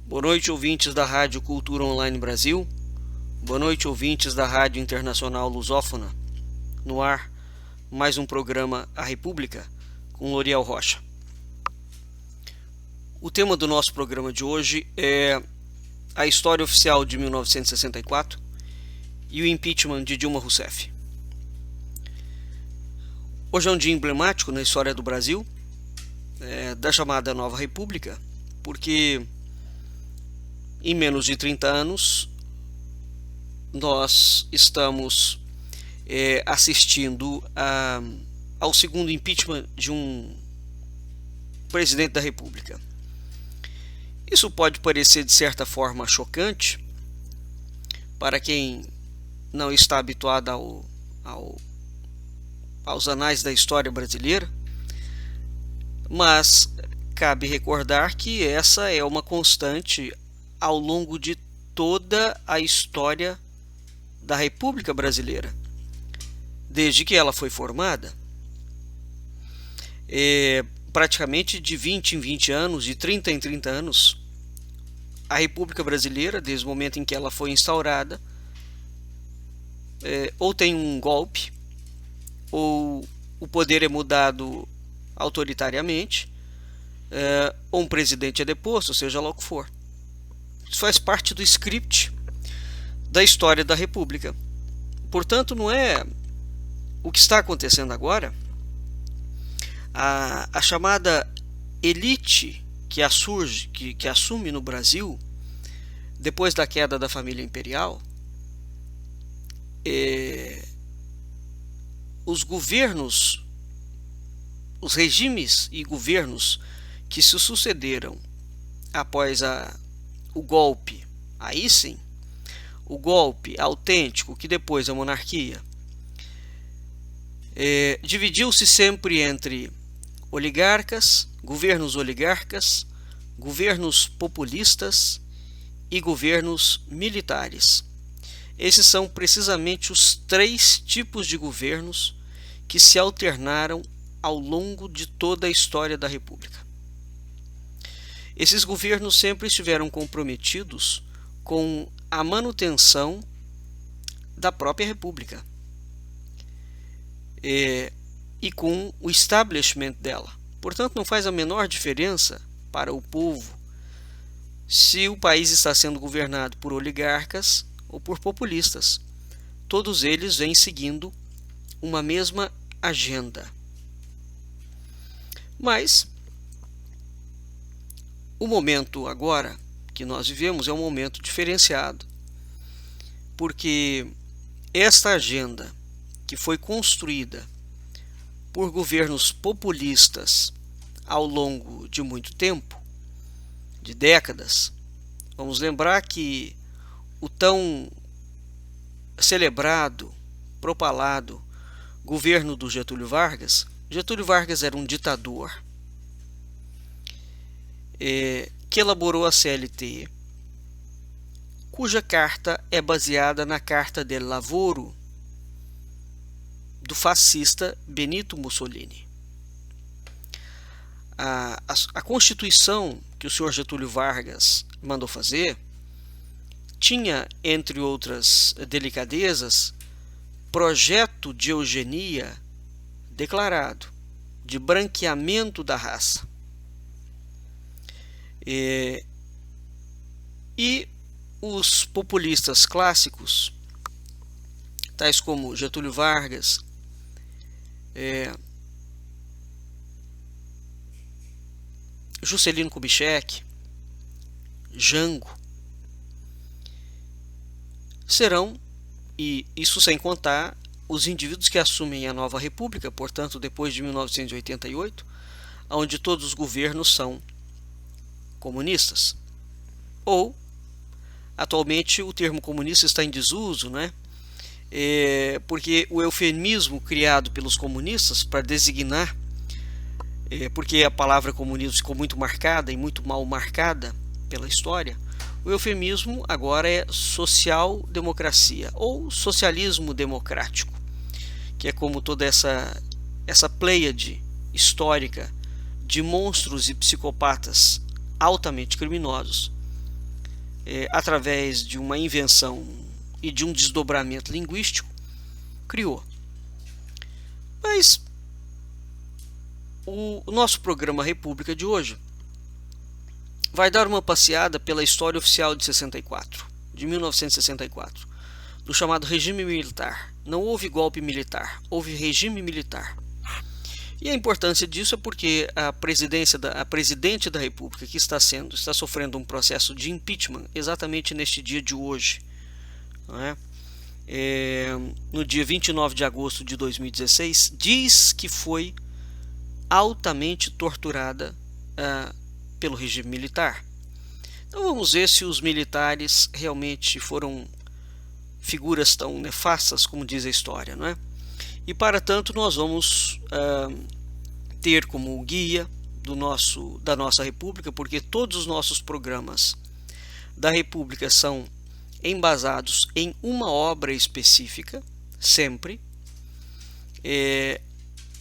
Boa noite, ouvintes da Rádio Cultura Online Brasil. Boa noite, ouvintes da Rádio Internacional Lusófona. No ar, mais um programa A República, com L'Oriel Rocha. O tema do nosso programa de hoje é a história oficial de 1964 e o impeachment de Dilma Rousseff. Hoje é um dia emblemático na história do Brasil, da chamada Nova República, porque em menos de 30 anos nós estamos assistindo ao segundo impeachment de um presidente da República. Isso pode parecer de certa forma chocante para quem não está habituado aos anais da história brasileira, mas cabe recordar que essa é uma constante ao longo de toda a história da República Brasileira, desde que ela foi formada. Praticamente de 20 em 20 anos, de 30 em 30 anos, a República Brasileira, desde o momento em que ela foi instaurada, ou tem um golpe, ou o poder é mudado autoritariamente, ou um presidente é deposto, seja lá o que for. Isso faz parte do script da história da República. Portanto, não é o que está acontecendo agora. A chamada elite que assume no Brasil depois da queda da família imperial, os governos, os regimes e governos que se sucederam após o golpe, aí sim, o golpe autêntico, que depois a monarquia, dividiu-se sempre entre governos populistas e governos militares. Esses são precisamente os três tipos de governos que se alternaram ao longo de toda a história da República. Esses governos sempre estiveram comprometidos com a manutenção da própria República e com o establishment dela. Portanto, não faz a menor diferença para o povo se o país está sendo governado por oligarcas ou por populistas. Todos eles vêm seguindo uma mesma agenda. Mas o momento agora que nós vivemos é um momento diferenciado, porque esta agenda que foi construída por governos populistas ao longo de muito tempo, de décadas. Vamos lembrar que o tão celebrado, propalado governo do Getúlio Vargas era um ditador que elaborou a CLT, cuja carta é baseada na Carta del Lavoro do fascista Benito Mussolini. A Constituição que o senhor Getúlio Vargas mandou fazer tinha, entre outras delicadezas, projeto de eugenia declarado, de branqueamento da raça. E os populistas clássicos, tais como Getúlio Vargas, Juscelino Kubitschek, Jango, serão, e isso sem contar os indivíduos que assumem a Nova República, portanto depois de 1988, onde todos os governos são comunistas. Ou, atualmente o termo comunista está em desuso, porque o eufemismo criado pelos comunistas para designar, porque a palavra comunismo ficou muito marcada e muito mal marcada pela história, o eufemismo agora é social-democracia ou socialismo democrático, que é como toda essa pleiade histórica de monstros e psicopatas altamente criminosos através de uma invenção e de um desdobramento linguístico, criou. Mas o nosso programa República de hoje vai dar uma passeada pela história oficial de 64, de 1964, do chamado regime militar. Não houve golpe militar, houve regime militar. E a importância disso é porque a presidente da República que está sofrendo um processo de impeachment exatamente neste dia de hoje, não é? No dia 29 de agosto de 2016, diz que foi altamente torturada pelo regime militar. Então vamos ver se os militares realmente foram figuras tão nefastas como diz a história, não é? E para tanto nós vamos ter como guia da nossa República, porque todos os nossos programas da República são embasados em uma obra específica, sempre.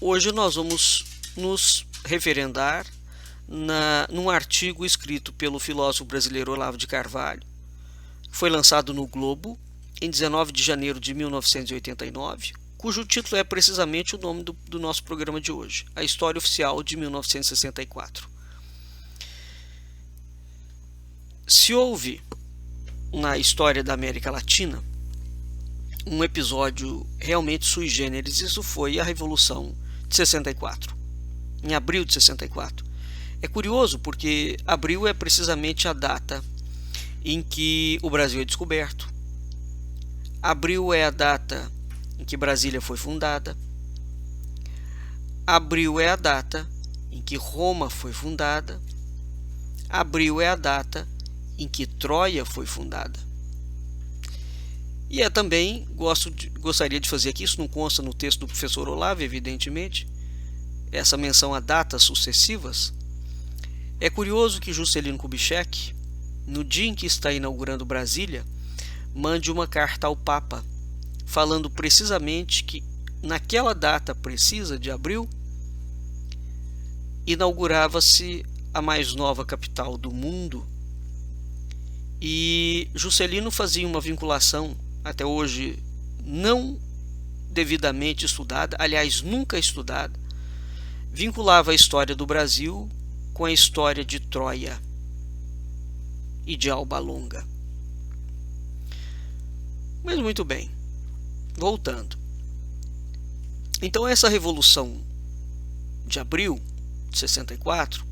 Hoje nós vamos nos referendar num artigo escrito pelo filósofo brasileiro Olavo de Carvalho. Foi lançado no Globo em 19 de janeiro de 1989, cujo título é precisamente o nome do nosso programa de hoje, A História Oficial de 1964. Se houve na história da América Latina um episódio realmente sui generis, isso foi a Revolução de 64, em abril de 64. É curioso porque abril é precisamente a data em que o Brasil é descoberto. Abril é a data em que Brasília foi fundada. Abril é a data em que Roma foi fundada. Abril é a data em que Troia foi fundada. E também gostaria de fazer aqui, isso não consta no texto do professor Olavo, evidentemente, essa menção a datas sucessivas. É curioso que Juscelino Kubitschek, no dia em que está inaugurando Brasília, mande uma carta ao Papa, falando precisamente que naquela data precisa de abril, inaugurava-se a mais nova capital do mundo, e Juscelino fazia uma vinculação, até hoje não devidamente estudada, aliás, nunca estudada, vinculava a história do Brasil com a história de Troia e de Alba Longa. Mas muito bem, voltando. Então essa Revolução de abril de 64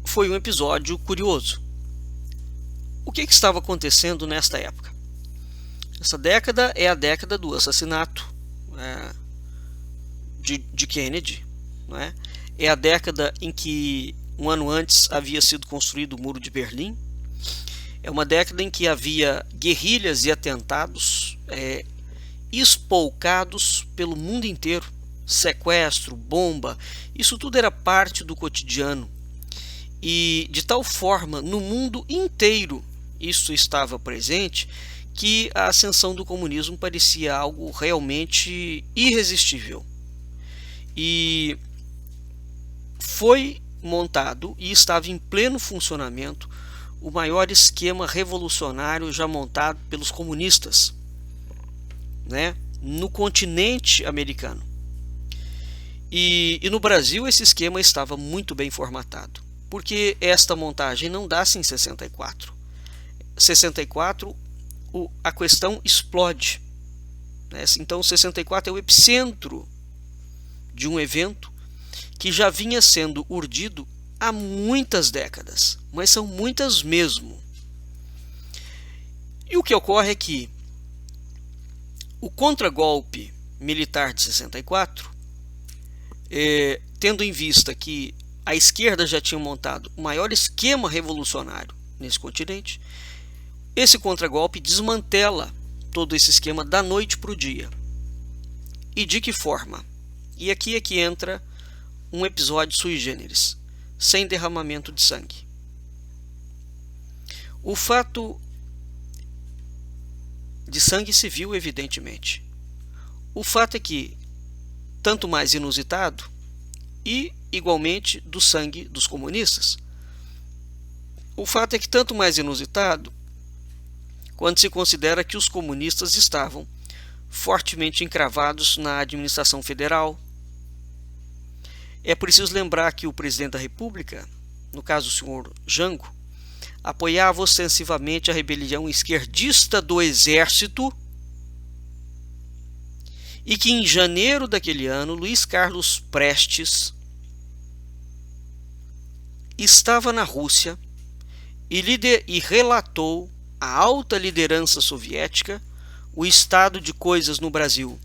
foi um episódio curioso. O que estava acontecendo nesta época? Essa década é a década do assassinato de Kennedy, não é? É a década em que um ano antes havia sido construído o Muro de Berlim. É uma década em que havia guerrilhas e atentados espolcados pelo mundo inteiro. Sequestro, bomba, isso tudo era parte do cotidiano. E de tal forma, no mundo inteiro, isso estava presente, que a ascensão do comunismo parecia algo realmente irresistível. E foi montado e estava em pleno funcionamento o maior esquema revolucionário já montado pelos comunistas, né, no continente americano. E no Brasil esse esquema estava muito bem formatado, porque esta montagem não dá-se em 64. 64 a questão explode, né? Então 64 é o epicentro de um evento que já vinha sendo urdido há muitas décadas, mas são muitas mesmo. E o que ocorre é que o contragolpe militar de 64, tendo em vista que a esquerda já tinha montado o maior esquema revolucionário nesse continente, esse contragolpe desmantela todo esse esquema da noite para o dia. E de que forma? E aqui é que entra um episódio sui generis, sem derramamento de sangue. O fato de sangue civil, evidentemente. O fato é que, tanto mais inusitado, e, igualmente, do sangue dos comunistas. O fato é que tanto mais inusitado quando se considera que os comunistas estavam fortemente encravados na administração federal. É preciso lembrar que o presidente da República, no caso o senhor Jango, apoiava ostensivamente a rebelião esquerdista do Exército e que em janeiro daquele ano Luiz Carlos Prestes estava na Rússia e relatou à alta liderança soviética o estado de coisas no Brasil.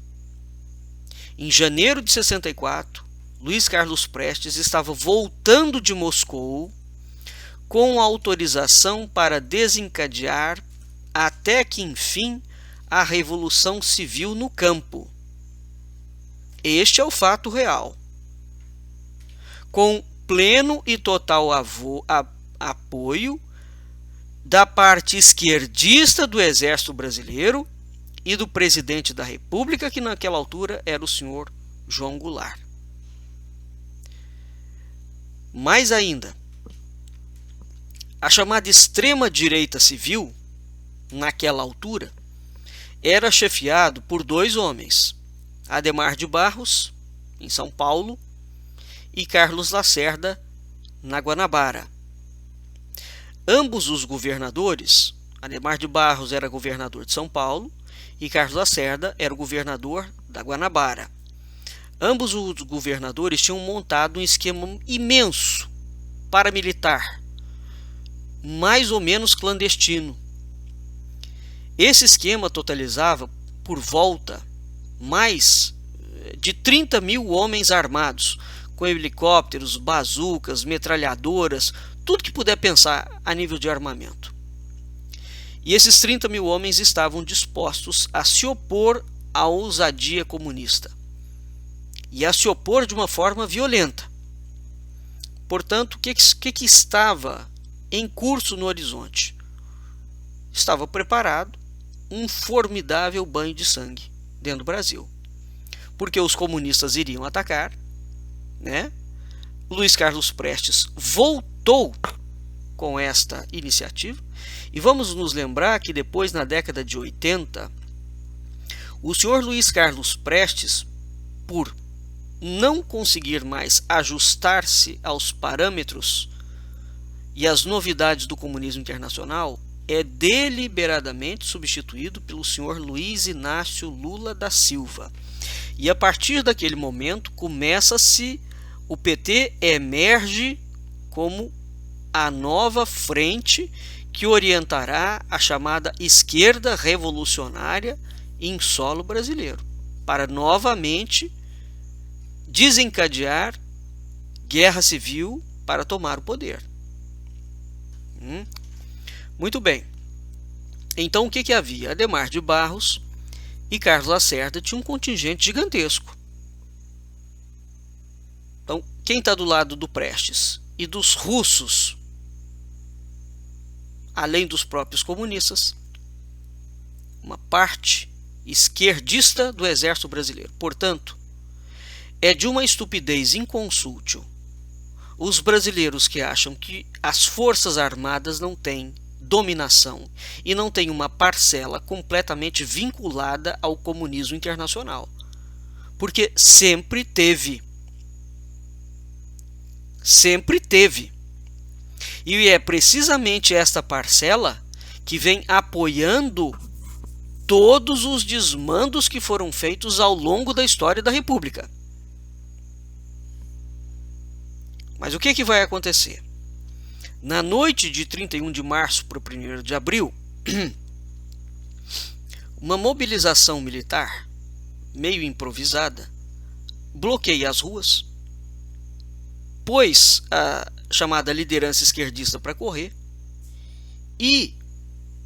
Em janeiro de 64, Luiz Carlos Prestes estava voltando de Moscou com autorização para desencadear até que enfim a Revolução Civil no campo. Este é o fato real. Com pleno e total apoio da parte esquerdista do Exército Brasileiro e do presidente da República, que naquela altura era o senhor João Goulart. Mais ainda, a chamada extrema-direita civil, naquela altura, era chefiado por dois homens, Adhemar de Barros, em São Paulo, e Carlos Lacerda, na Guanabara. Ambos os governadores, Adhemar de Barros era governador de São Paulo e Carlos Lacerda era o governador da Guanabara. Ambos os governadores tinham montado um esquema imenso paramilitar, mais ou menos clandestino. Esse esquema totalizava por volta mais de 30 mil homens armados, com helicópteros, bazucas, metralhadoras, tudo que puder pensar a nível de armamento. E esses 30 mil homens estavam dispostos a se opor à ousadia comunista e a se opor de uma forma violenta. Portanto, o que estava em curso no horizonte? Estava preparado um formidável banho de sangue dentro do Brasil, porque os comunistas iriam atacar, né? Luiz Carlos Prestes voltou com esta iniciativa, e vamos nos lembrar que depois, na década de 80, o senhor Luiz Carlos Prestes, por não conseguir mais ajustar-se aos parâmetros e às novidades do comunismo internacional, é deliberadamente substituído pelo senhor Luiz Inácio Lula da Silva. E a partir daquele momento o PT emerge como a nova frente que orientará a chamada esquerda revolucionária em solo brasileiro, para novamente desencadear guerra civil para tomar o poder. Muito bem. Então o que havia? Adhemar de Barros e Carlos Lacerda tinham um contingente gigantesco. Então, quem está do lado do Prestes e dos russos, além dos próprios comunistas? Uma parte esquerdista do Exército Brasileiro. Portanto, é de uma estupidez inconsútil os brasileiros que acham que as Forças Armadas não têm dominação e não têm uma parcela completamente vinculada ao comunismo internacional. Porque sempre teve. Sempre teve. E é precisamente esta parcela que vem apoiando todos os desmandos que foram feitos ao longo da história da República. Mas o que vai acontecer? Na noite de 31 de março para o 1º de abril, uma mobilização militar, meio improvisada, bloqueia as ruas, pôs a chamada liderança esquerdista para correr e,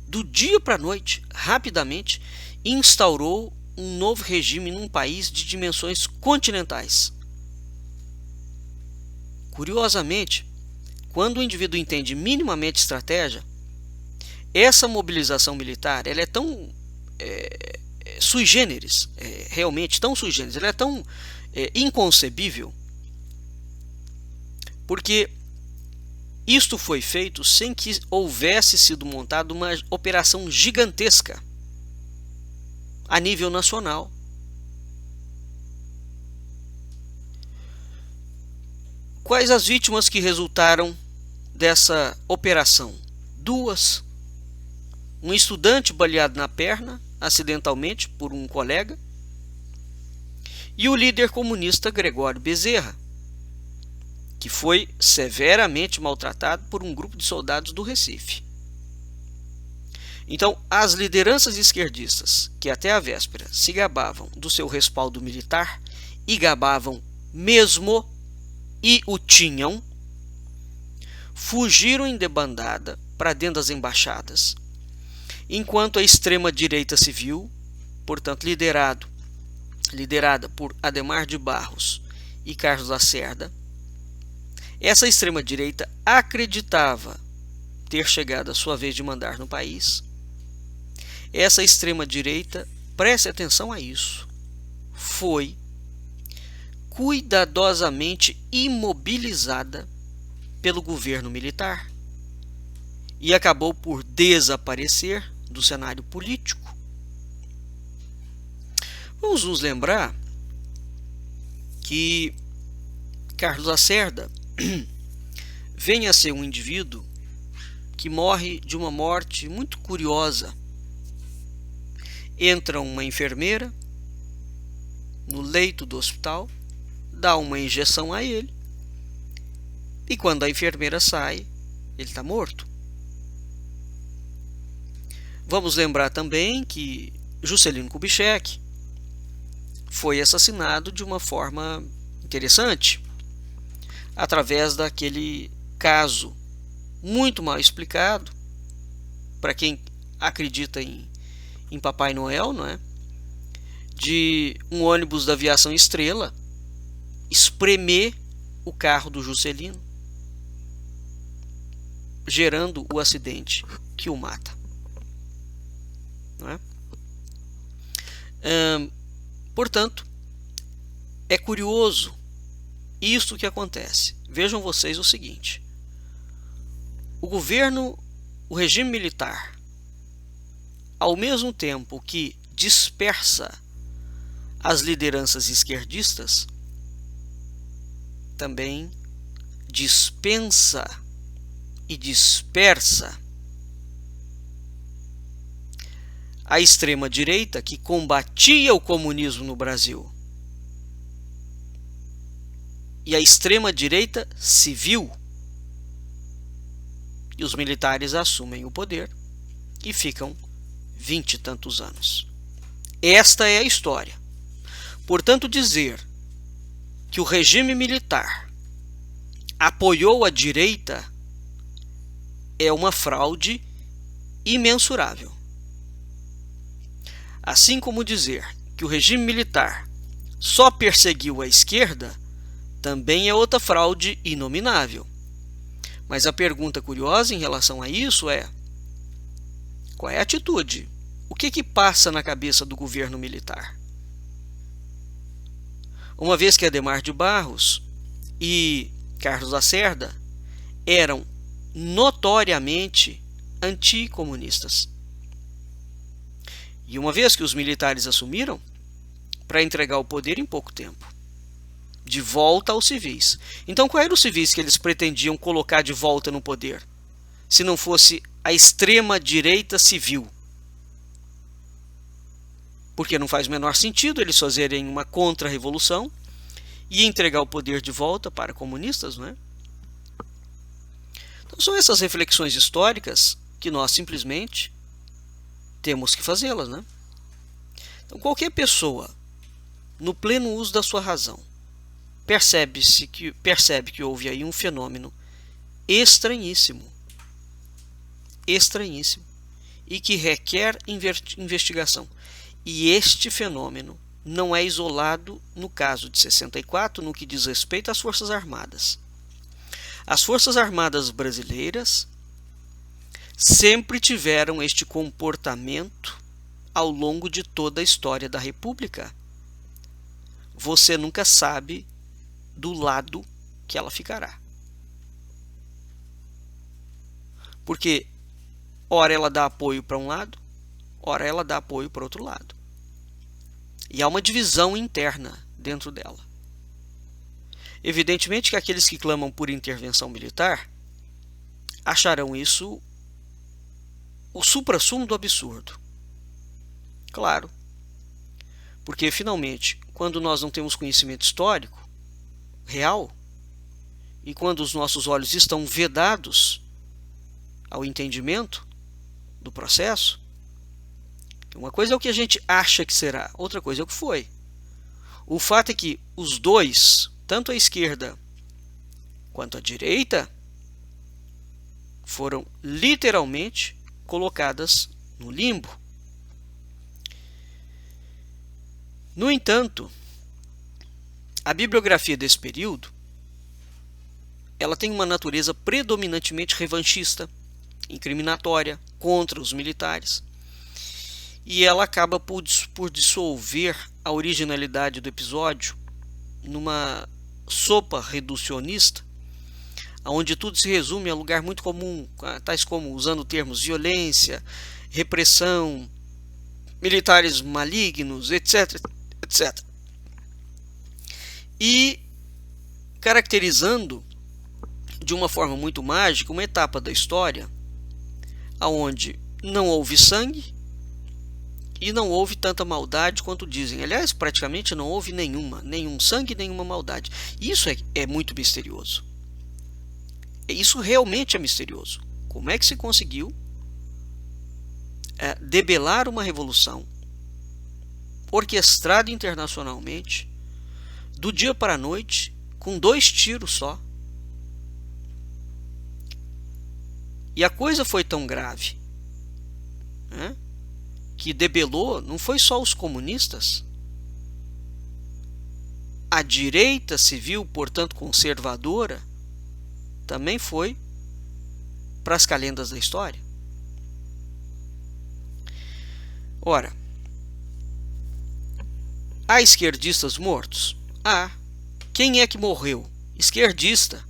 do dia para a noite, rapidamente, instaurou um novo regime num país de dimensões continentais. Curiosamente, quando o indivíduo entende minimamente estratégia, essa mobilização militar ela é tão sui generis, realmente tão sui generis, ela é tão inconcebível, porque isto foi feito sem que houvesse sido montada uma operação gigantesca a nível nacional. Quais as vítimas que resultaram dessa operação? 2. Um estudante baleado na perna, acidentalmente, por um colega, e o líder comunista Gregório Bezerra, que foi severamente maltratado por um grupo de soldados do Recife. Então, as lideranças esquerdistas, que até a véspera se gabavam do seu respaldo militar, e gabavam mesmo, e o tinham, fugiram em debandada para dentro das embaixadas, enquanto a extrema-direita civil, portanto liderada por Adhemar de Barros e Carlos Lacerda, essa extrema-direita acreditava ter chegado a sua vez de mandar no país. Essa extrema-direita, preste atenção a isso, foi cuidadosamente imobilizada pelo governo militar e acabou por desaparecer do cenário político. Vamos nos lembrar que Carlos Lacerda vem a ser um indivíduo que morre de uma morte muito curiosa. Entra uma enfermeira no leito do hospital, dá uma injeção a ele, e quando a enfermeira sai, ele está morto. Vamos lembrar também que Juscelino Kubitschek foi assassinado de uma forma interessante, através daquele caso muito mal explicado, para quem acredita em Papai Noel, não é? De um ônibus da Aviação Estrela espremer o carro do Juscelino, gerando o acidente que o mata. Não é? Portanto, é curioso isso que acontece. Vejam vocês o seguinte: o regime militar, ao mesmo tempo que dispersa as lideranças esquerdistas, também dispensa e dispersa a extrema-direita que combatia o comunismo no Brasil. E a extrema-direita civil. E os militares assumem o poder e ficam 20 e tantos anos. Esta é a história. Portanto, dizer que o regime militar apoiou a direita é uma fraude imensurável. Assim como dizer que o regime militar só perseguiu a esquerda também é outra fraude inominável. Mas a pergunta curiosa em relação a isso é: qual é a atitude? O que passa na cabeça do governo militar? Uma vez que Adhemar de Barros e Carlos Lacerda eram notoriamente anticomunistas. E uma vez que os militares assumiram, para entregar o poder em pouco tempo, de volta aos civis. Então, qual eram os civis que eles pretendiam colocar de volta no poder, se não fosse a extrema-direita civil? Porque não faz o menor sentido eles fazerem uma contra-revolução e entregar o poder de volta para comunistas, não é? Então, são essas reflexões históricas que nós simplesmente temos que fazê-las, né? Então, qualquer pessoa, no pleno uso da sua razão, percebe que houve aí um fenômeno estranhíssimo, e que requer investigação. E este fenômeno não é isolado no caso de 64, no que diz respeito às Forças Armadas. As Forças Armadas brasileiras sempre tiveram este comportamento ao longo de toda a história da República. Você nunca sabe do lado que ela ficará. Porque ora ela dá apoio para um lado, ora ela dá apoio para outro lado. E há uma divisão interna dentro dela. Evidentemente que aqueles que clamam por intervenção militar acharão isso o suprassumo do absurdo. Claro, porque finalmente, quando nós não temos conhecimento histórico real, e quando os nossos olhos estão vedados ao entendimento do processo, uma coisa é o que a gente acha que será, outra coisa é o que foi. O fato é que os dois, tanto a esquerda quanto a direita, foram literalmente colocadas no limbo. No entanto, a bibliografia desse período, ela tem uma natureza predominantemente revanchista, incriminatória, contra os militares. E ela acaba por dissolver a originalidade do episódio numa sopa reducionista, onde tudo se resume a lugar muito comum, tais como usando termos violência, repressão, militares malignos, etc, etc. E caracterizando de uma forma muito mágica uma etapa da história onde não houve sangue e não houve tanta maldade quanto dizem. Aliás, praticamente não houve nenhum sangue, nenhuma maldade. Isso é muito misterioso. Isso realmente é misterioso. Como é que se conseguiu debelar uma revolução orquestrada internacionalmente, do dia para a noite, com 2 tiros só? E a coisa foi tão grave, né, que debelou não foi só os comunistas. A direita civil, portanto conservadora, também foi para as calendas da história. Ora, há esquerdistas mortos? Há. Quem é que morreu? Esquerdista.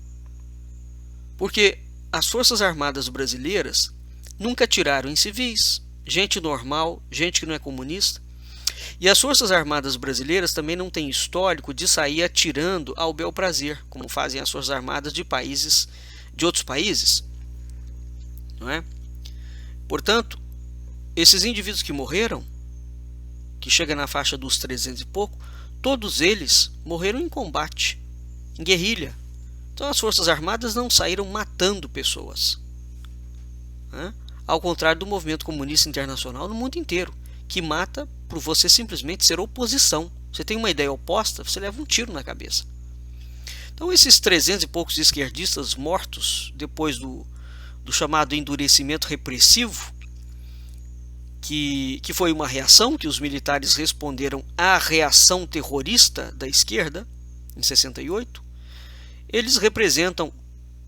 Porque as Forças Armadas brasileiras nunca atiraram em civis, gente normal, gente que não é comunista. E as Forças Armadas brasileiras também não têm histórico de sair atirando ao bel prazer, como fazem as Forças Armadas de outros países. Não é? Portanto, esses indivíduos que morreram, que chegam na faixa dos 300 e pouco, todos eles morreram em combate, em guerrilha. Então as Forças Armadas não saíram matando pessoas, né? Ao contrário do movimento comunista internacional no mundo inteiro, que mata por você simplesmente ser oposição. Você tem uma ideia oposta, você leva um tiro na cabeça. Então esses 300 e poucos esquerdistas mortos depois do chamado endurecimento repressivo, que foi uma reação que os militares responderam à reação terrorista da esquerda em 68, eles representam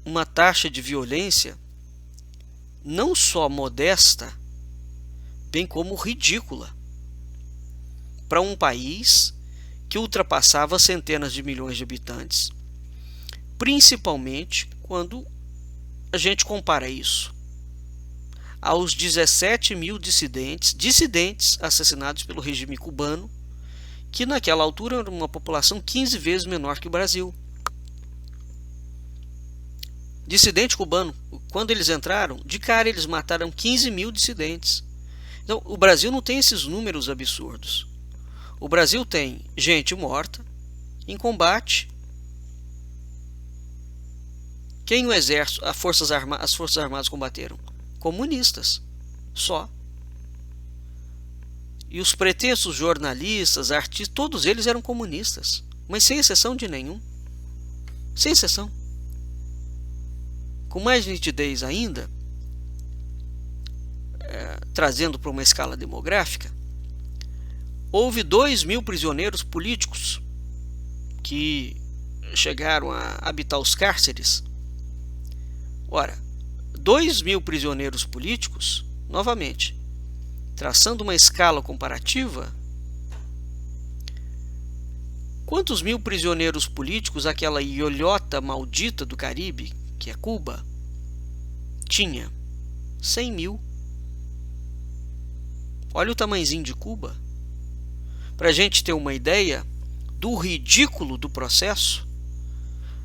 uma taxa de violência não só modesta, bem como ridícula, para um país que ultrapassava centenas de milhões de habitantes, principalmente quando a gente compara isso aos 17 mil dissidentes assassinados pelo regime cubano, que naquela altura era uma população 15 vezes menor que o Brasil. Dissidente cubano, quando eles entraram, de cara eles mataram 15 mil dissidentes. Então, o Brasil não tem esses números absurdos. O Brasil tem gente morta em combate. Quem o exército, as Forças Armadas combateram? Comunistas, só. E os pretensos jornalistas, artistas, todos eles eram comunistas, mas sem exceção de nenhum. Sem exceção. Com mais nitidez ainda, trazendo para uma escala demográfica, houve 2.000 prisioneiros políticos que chegaram a habitar os cárceres. Ora, 2.000 prisioneiros políticos, novamente, traçando uma escala comparativa, quantos mil prisioneiros políticos aquela ilhota maldita do Caribe, que é Cuba, tinha? 100 mil. Olha o tamanhozinho de Cuba. Para a gente ter uma ideia do ridículo do processo,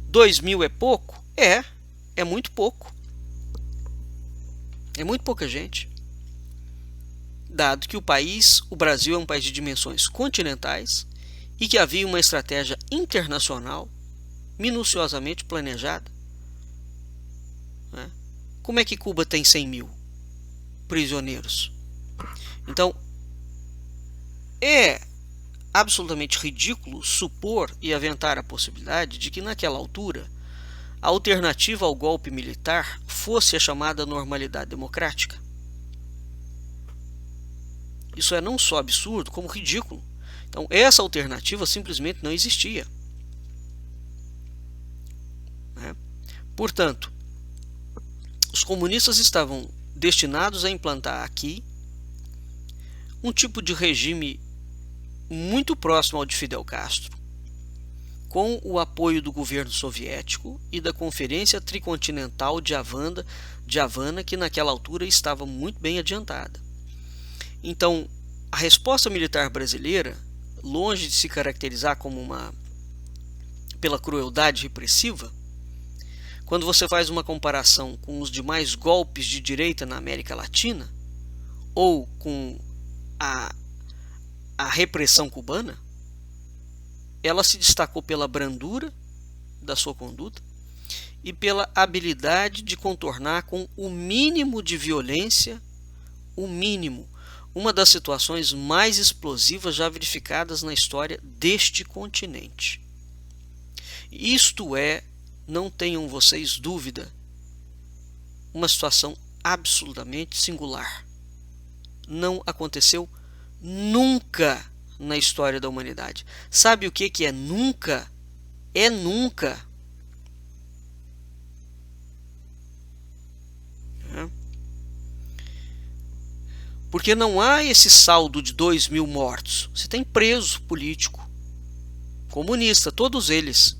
2 mil é pouco? É muito pouco. É muito pouca gente. Dado que o Brasil é um país de dimensões continentais e que havia uma estratégia internacional minuciosamente planejada. Como é que Cuba tem 100 mil prisioneiros? Então, é absolutamente ridículo supor e aventar a possibilidade de que naquela altura a alternativa ao golpe militar fosse a chamada normalidade democrática. Isso é não só absurdo, como ridículo. Então, essa alternativa simplesmente não existia. Portanto, os comunistas estavam destinados a implantar aqui um tipo de regime muito próximo ao de Fidel Castro, com o apoio do governo soviético e da Conferência Tricontinental de Havana, que naquela altura estava muito bem adiantada. Então, a resposta militar brasileira, longe de se caracterizar como pela crueldade repressiva, quando você faz uma comparação com os demais golpes de direita na América Latina, ou com a repressão cubana, ela se destacou pela brandura da sua conduta e pela habilidade de contornar com o mínimo de violência, o mínimo, uma das situações mais explosivas já verificadas na história deste continente. Isto é, não tenham vocês dúvida, uma situação absolutamente singular. Não aconteceu nunca na história da humanidade. Sabe o que é nunca? É nunca. Porque não há esse saldo de 2 mil mortos. Você tem preso político, comunista, todos eles.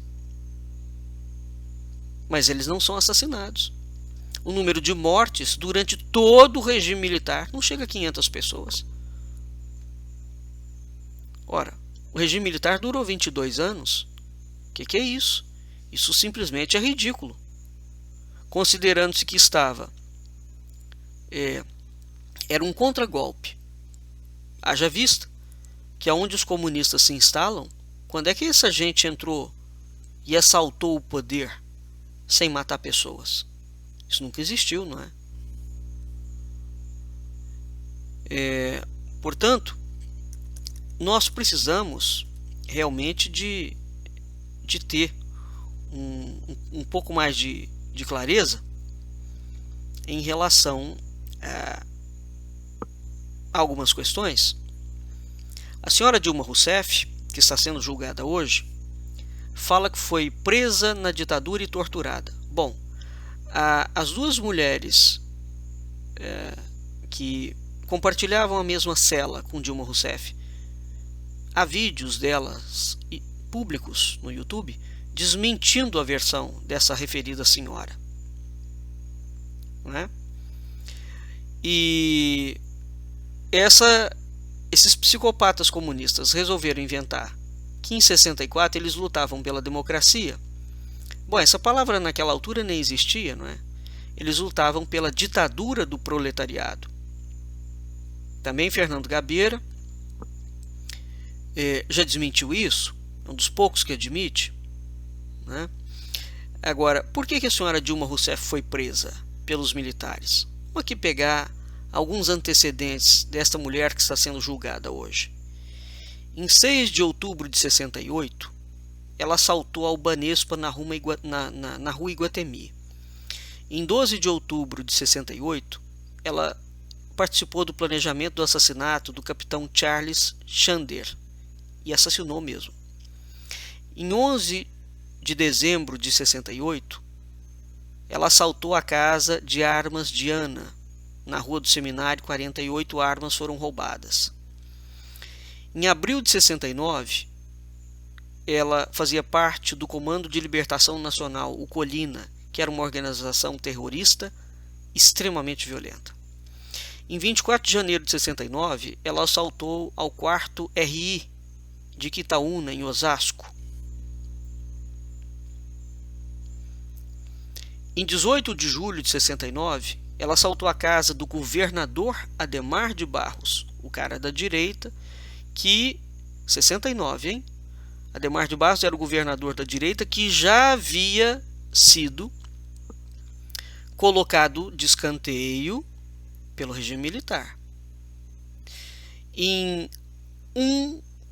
Mas eles não são assassinados. O número de mortes durante todo o regime militar não chega a 500 pessoas. Ora, o regime militar durou 22 anos. O que é isso? Isso simplesmente é ridículo. Considerando-se que era um contragolpe. Haja vista que aonde os comunistas se instalam, quando é que essa gente entrou e assaltou o poder sem matar pessoas? Isso nunca existiu, não é? Portanto, nós precisamos realmente de ter um pouco mais de clareza em relação a algumas questões. A senhora Dilma Rousseff, que está sendo julgada hoje, fala que foi presa na ditadura e torturada. Bom, as duas mulheres que compartilhavam a mesma cela com Dilma Rousseff, há vídeos delas públicos no YouTube desmentindo a versão dessa referida senhora. Né? E esses psicopatas comunistas resolveram inventar que em 64 eles lutavam pela democracia. Bom, essa palavra naquela altura nem existia, não é? Eles lutavam pela ditadura do proletariado. Também Fernando Gabeira já desmentiu isso, é um dos poucos que admite. Né? Agora, por que a senhora Dilma Rousseff foi presa pelos militares? Vamos aqui pegar alguns antecedentes desta mulher que está sendo julgada hoje. Em 6 de outubro de 68, ela assaltou a Ubanespa na rua Iguatemi. Em 12 de outubro de 68, ela participou do planejamento do assassinato do capitão Charles Chander e assassinou mesmo. Em 11 de dezembro de 68, ela assaltou a casa de armas de Ana, na Rua do Seminário. 48 armas foram roubadas. Em abril de 69, ela fazia parte do Comando de Libertação Nacional, o Colina, que era uma organização terrorista extremamente violenta. Em 24 de janeiro de 69, ela assaltou ao 4º RI de Quitaúna, em Osasco. Em 18 de julho de 69, ela assaltou a casa do governador Adhemar de Barros, o cara da direita, que... 69, hein? Adhemar de Barros era o governador da direita que já havia sido colocado de escanteio pelo regime militar. Em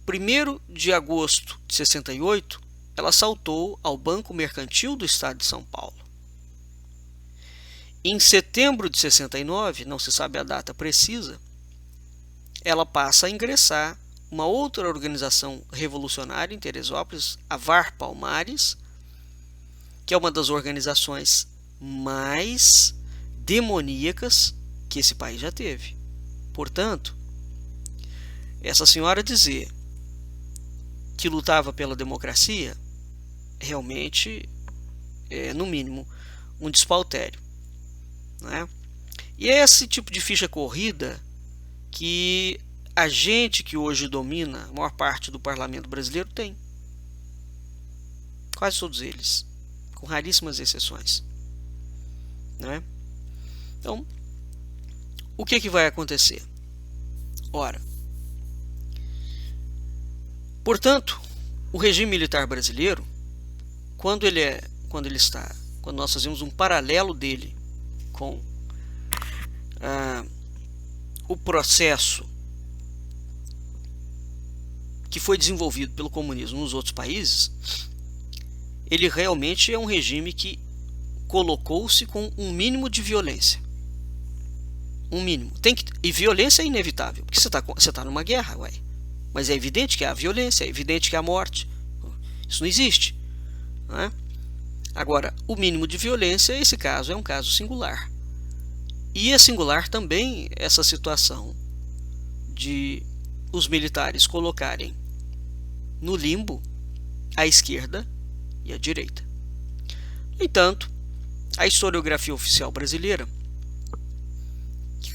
1º de agosto de 68, ela assaltou ao Banco Mercantil do Estado de São Paulo. Em setembro de 69, não se sabe a data precisa, ela passa a ingressar uma outra organização revolucionária em Teresópolis, a VAR Palmares, que é uma das organizações mais demoníacas que esse país já teve. Portanto, essa senhora dizer que lutava pela democracia realmente é, no mínimo, um despautério, né? E é esse tipo de ficha corrida que a gente que hoje domina a maior parte do parlamento brasileiro tem. Quase todos eles, com raríssimas exceções, né? Então, o que vai acontecer? Ora, portanto, o regime militar brasileiro, quando nós fazemos um paralelo dele com o processo que foi desenvolvido pelo comunismo nos outros países, ele realmente é um regime que colocou-se com um mínimo de violência. Um mínimo. E violência é inevitável, porque você tá numa guerra, ué. Mas é evidente que há violência, é evidente que há morte. Isso não existe, né? Agora, o mínimo de violência, esse caso é um caso singular. E é singular também essa situação de os militares colocarem no limbo a esquerda e a direita. No entanto, a historiografia oficial brasileira,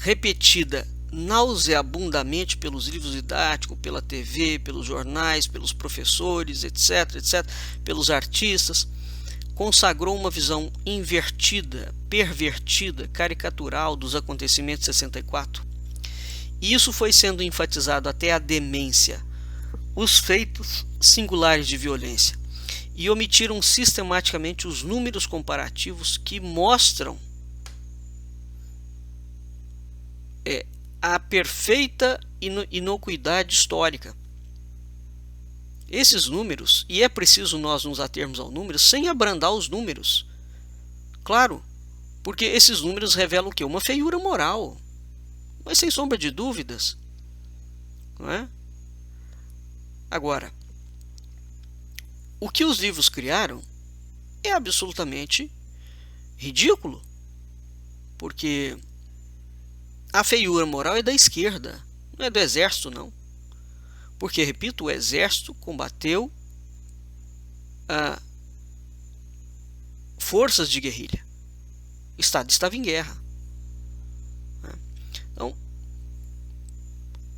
repetida nauseabundamente pelos livros didáticos, pela TV, pelos jornais, pelos professores, etc., pelos artistas, consagrou uma visão invertida, pervertida, caricatural dos acontecimentos de 64. E isso foi sendo enfatizado até a demência, os feitos singulares de violência, e omitiram sistematicamente os números comparativos que mostram a perfeita inocuidade histórica. Esses números, e é preciso nós nos atermos aos números sem abrandar os números, claro, porque esses números revelam o quê? Uma feiura moral, mas sem sombra de dúvidas, não é? Agora, o que os livros criaram é absolutamente ridículo, porque a feiura moral é da esquerda, não é do exército, não. Porque, repito, o exército combateu forças de guerrilha. O Estado estava em guerra. Então,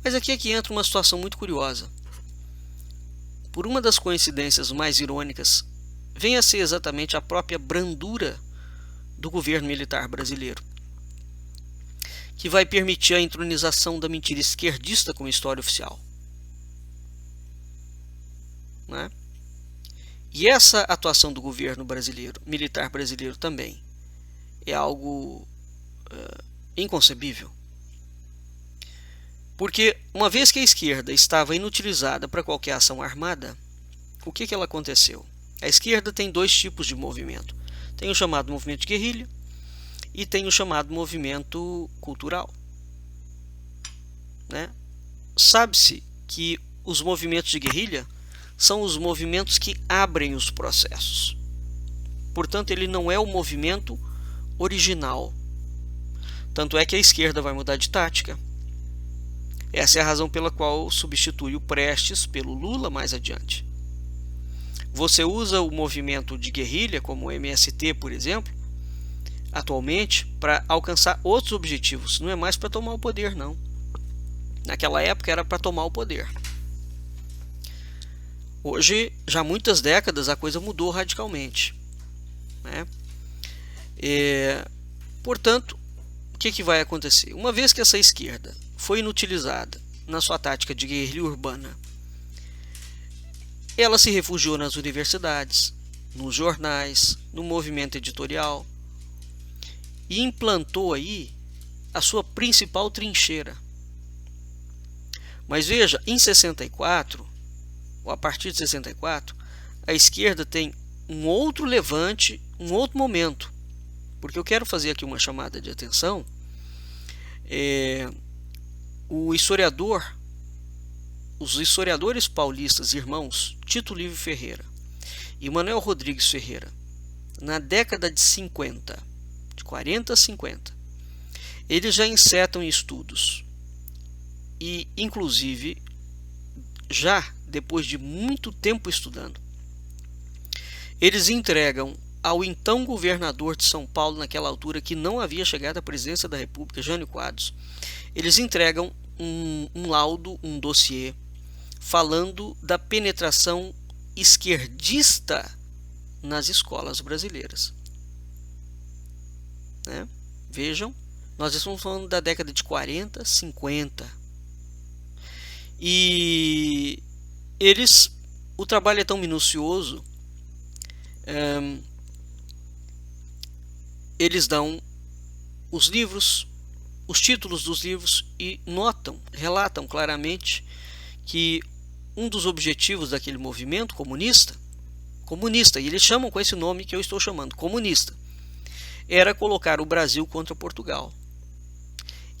mas aqui é que entra uma situação muito curiosa. Por uma das coincidências mais irônicas, vem a ser exatamente a própria brandura do governo militar brasileiro, que vai permitir a entronização da mentira esquerdista como história oficial, né? E essa atuação do governo brasileiro, militar brasileiro também, é algo inconcebível. Porque uma vez que a esquerda estava inutilizada para qualquer ação armada, o que ela aconteceu? A esquerda tem dois tipos de movimento. Tem o chamado movimento de guerrilha e tem o chamado movimento cultural, né? Sabe-se que os movimentos de guerrilha são os movimentos que abrem os processos. Portanto, ele não é o movimento original. Tanto é que a esquerda vai mudar de tática. Essa é a razão pela qual substitui o Prestes pelo Lula mais adiante. Você usa o movimento de guerrilha, como o MST, por exemplo, atualmente para alcançar outros objetivos. Não é mais para tomar o poder, não. Naquela época era para tomar o poder. Hoje, já há muitas décadas, a coisa mudou radicalmente, né? Portanto, o que vai acontecer? Uma vez que essa esquerda foi inutilizada na sua tática de guerrilha urbana, ela se refugiou nas universidades, nos jornais, no movimento editorial e implantou aí a sua principal trincheira. Mas veja, em 64, ou a partir de 64, a esquerda tem um outro levante, um outro momento. Porque eu quero fazer aqui uma chamada de atenção. Os historiadores paulistas irmãos Tito Livio Ferreira e Manuel Rodrigues Ferreira, na década de 50, de 40 a 50, eles já insetam estudos e, inclusive, já depois de muito tempo estudando, eles entregam ao então governador de São Paulo, naquela altura, que não havia chegado à presidência da República, Jânio Quadros, eles entregam um laudo, um dossiê, falando da penetração esquerdista nas escolas brasileiras. Né? Vejam, nós estamos falando da década de 40, 50. E o trabalho é tão minucioso, eles dão os livros, os títulos dos livros e relatam claramente que um dos objetivos daquele movimento comunista, e eles chamam com esse nome que eu estou chamando, comunista, era colocar o Brasil contra Portugal.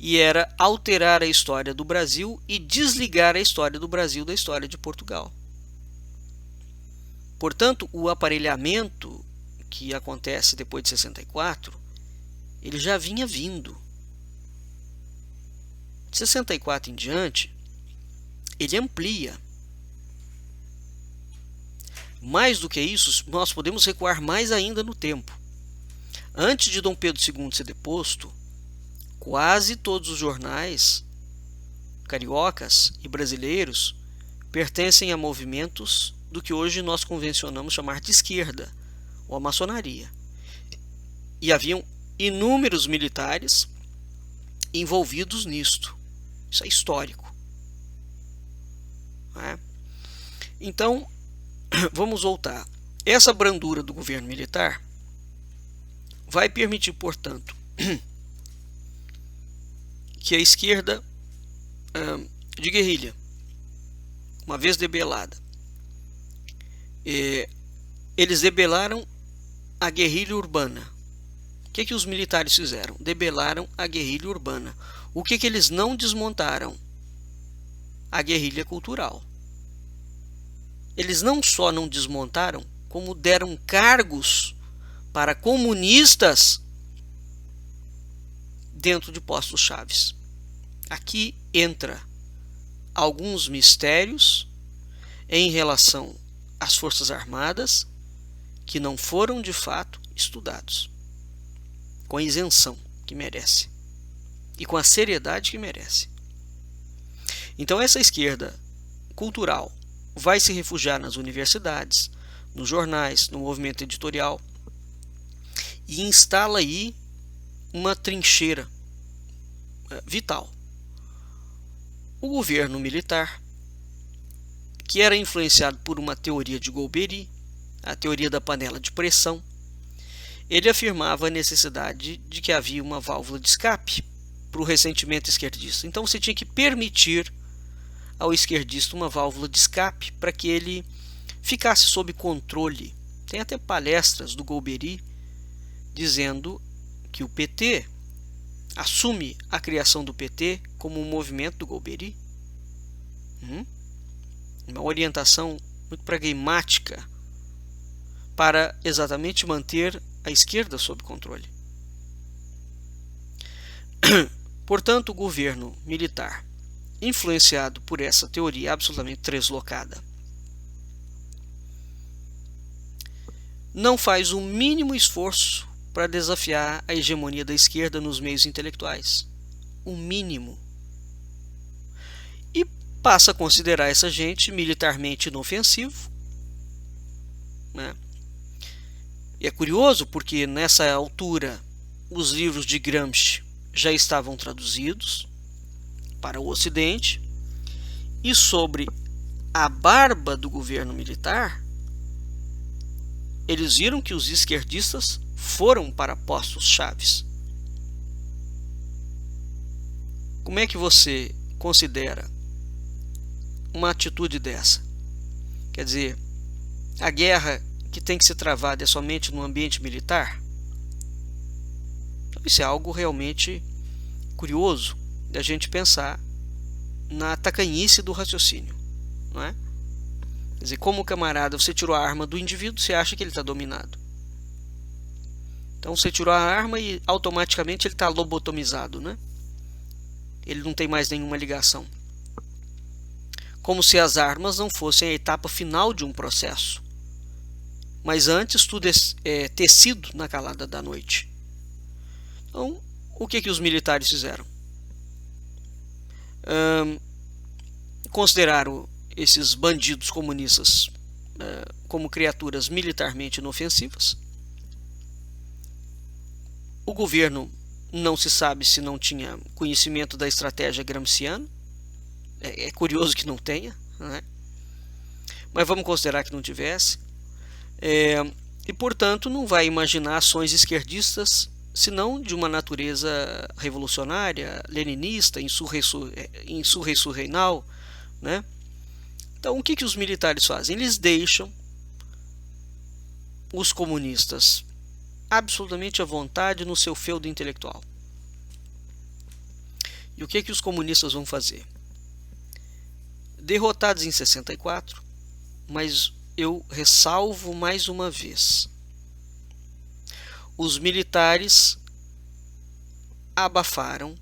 E era alterar a história do Brasil e desligar a história do Brasil da história de Portugal. Portanto, o aparelhamento que acontece depois de 64, ele já vinha vindo. De 64 em diante, ele amplia. Mais do que isso, nós podemos recuar mais ainda no tempo. Antes de Dom Pedro II ser deposto, quase todos os jornais cariocas e brasileiros pertencem a movimentos do que hoje nós convencionamos chamar de esquerda, ou a maçonaria. E haviam inúmeros militares envolvidos nisto. Isso é histórico. Né? Então, vamos voltar. Essa brandura do governo militar vai permitir, portanto, que a esquerda de guerrilha, uma vez debelada, eles debelaram a guerrilha urbana. O que os militares fizeram? Debelaram a guerrilha urbana. O que eles não desmontaram? A guerrilha cultural. Eles não só não desmontaram, como deram cargos para comunistas dentro de postos chaves. Aqui entra alguns mistérios em relação às Forças Armadas que não foram de fato estudados, com a isenção que merece e com a seriedade que merece. Então essa esquerda cultural vai se refugiar nas universidades, nos jornais, no movimento editorial e instala aí uma trincheira vital. O governo militar, que era influenciado por uma teoria de Golbery, a teoria da panela de pressão, ele afirmava a necessidade de que havia uma válvula de escape para o ressentimento esquerdista. Então você tinha que permitir ao esquerdista uma válvula de escape para que ele ficasse sob controle. Tem até palestras do Golbery dizendo que o PT assume a criação do PT como um movimento do Golbery. Uma orientação muito pragmática para exatamente manter a esquerda sob controle. Portanto, o governo militar, influenciado por essa teoria absolutamente translocada, não faz o mínimo esforço para desafiar a hegemonia da esquerda nos meios intelectuais. O mínimo. E passa a considerar essa gente militarmente inofensivo, né? E é curioso porque nessa altura os livros de Gramsci já estavam traduzidos para o Ocidente, e sobre a barba do governo militar, eles viram que os esquerdistas foram para postos chaves. Como é que você considera uma atitude dessa? Quer dizer, a guerra que tem que ser travada é somente no ambiente militar? Então, isso é algo realmente curioso da gente pensar na tacanhice do raciocínio, não é? Quer dizer, como camarada, você tirou a arma do indivíduo, você acha que ele está dominado. Então você tirou a arma e automaticamente ele está lobotomizado, né? Ele não tem mais nenhuma ligação. Como se as armas não fossem a etapa final de um processo. Mas antes tudo é tecido na calada da noite. Então, o que os militares fizeram? Consideraram esses bandidos comunistas como criaturas militarmente inofensivas. O governo não se sabe se não tinha conhecimento da estratégia gramsciana. É curioso que não tenha, né? Mas vamos considerar que não tivesse. E, portanto, não vai imaginar ações esquerdistas, senão de uma natureza revolucionária, leninista, insurreicional, né? Então, o que os militares fazem? Eles deixam os comunistas absolutamente à vontade no seu feudo intelectual. E o que os comunistas vão fazer? Derrotados em 64, mas eu ressalvo mais uma vez, os militares abafaram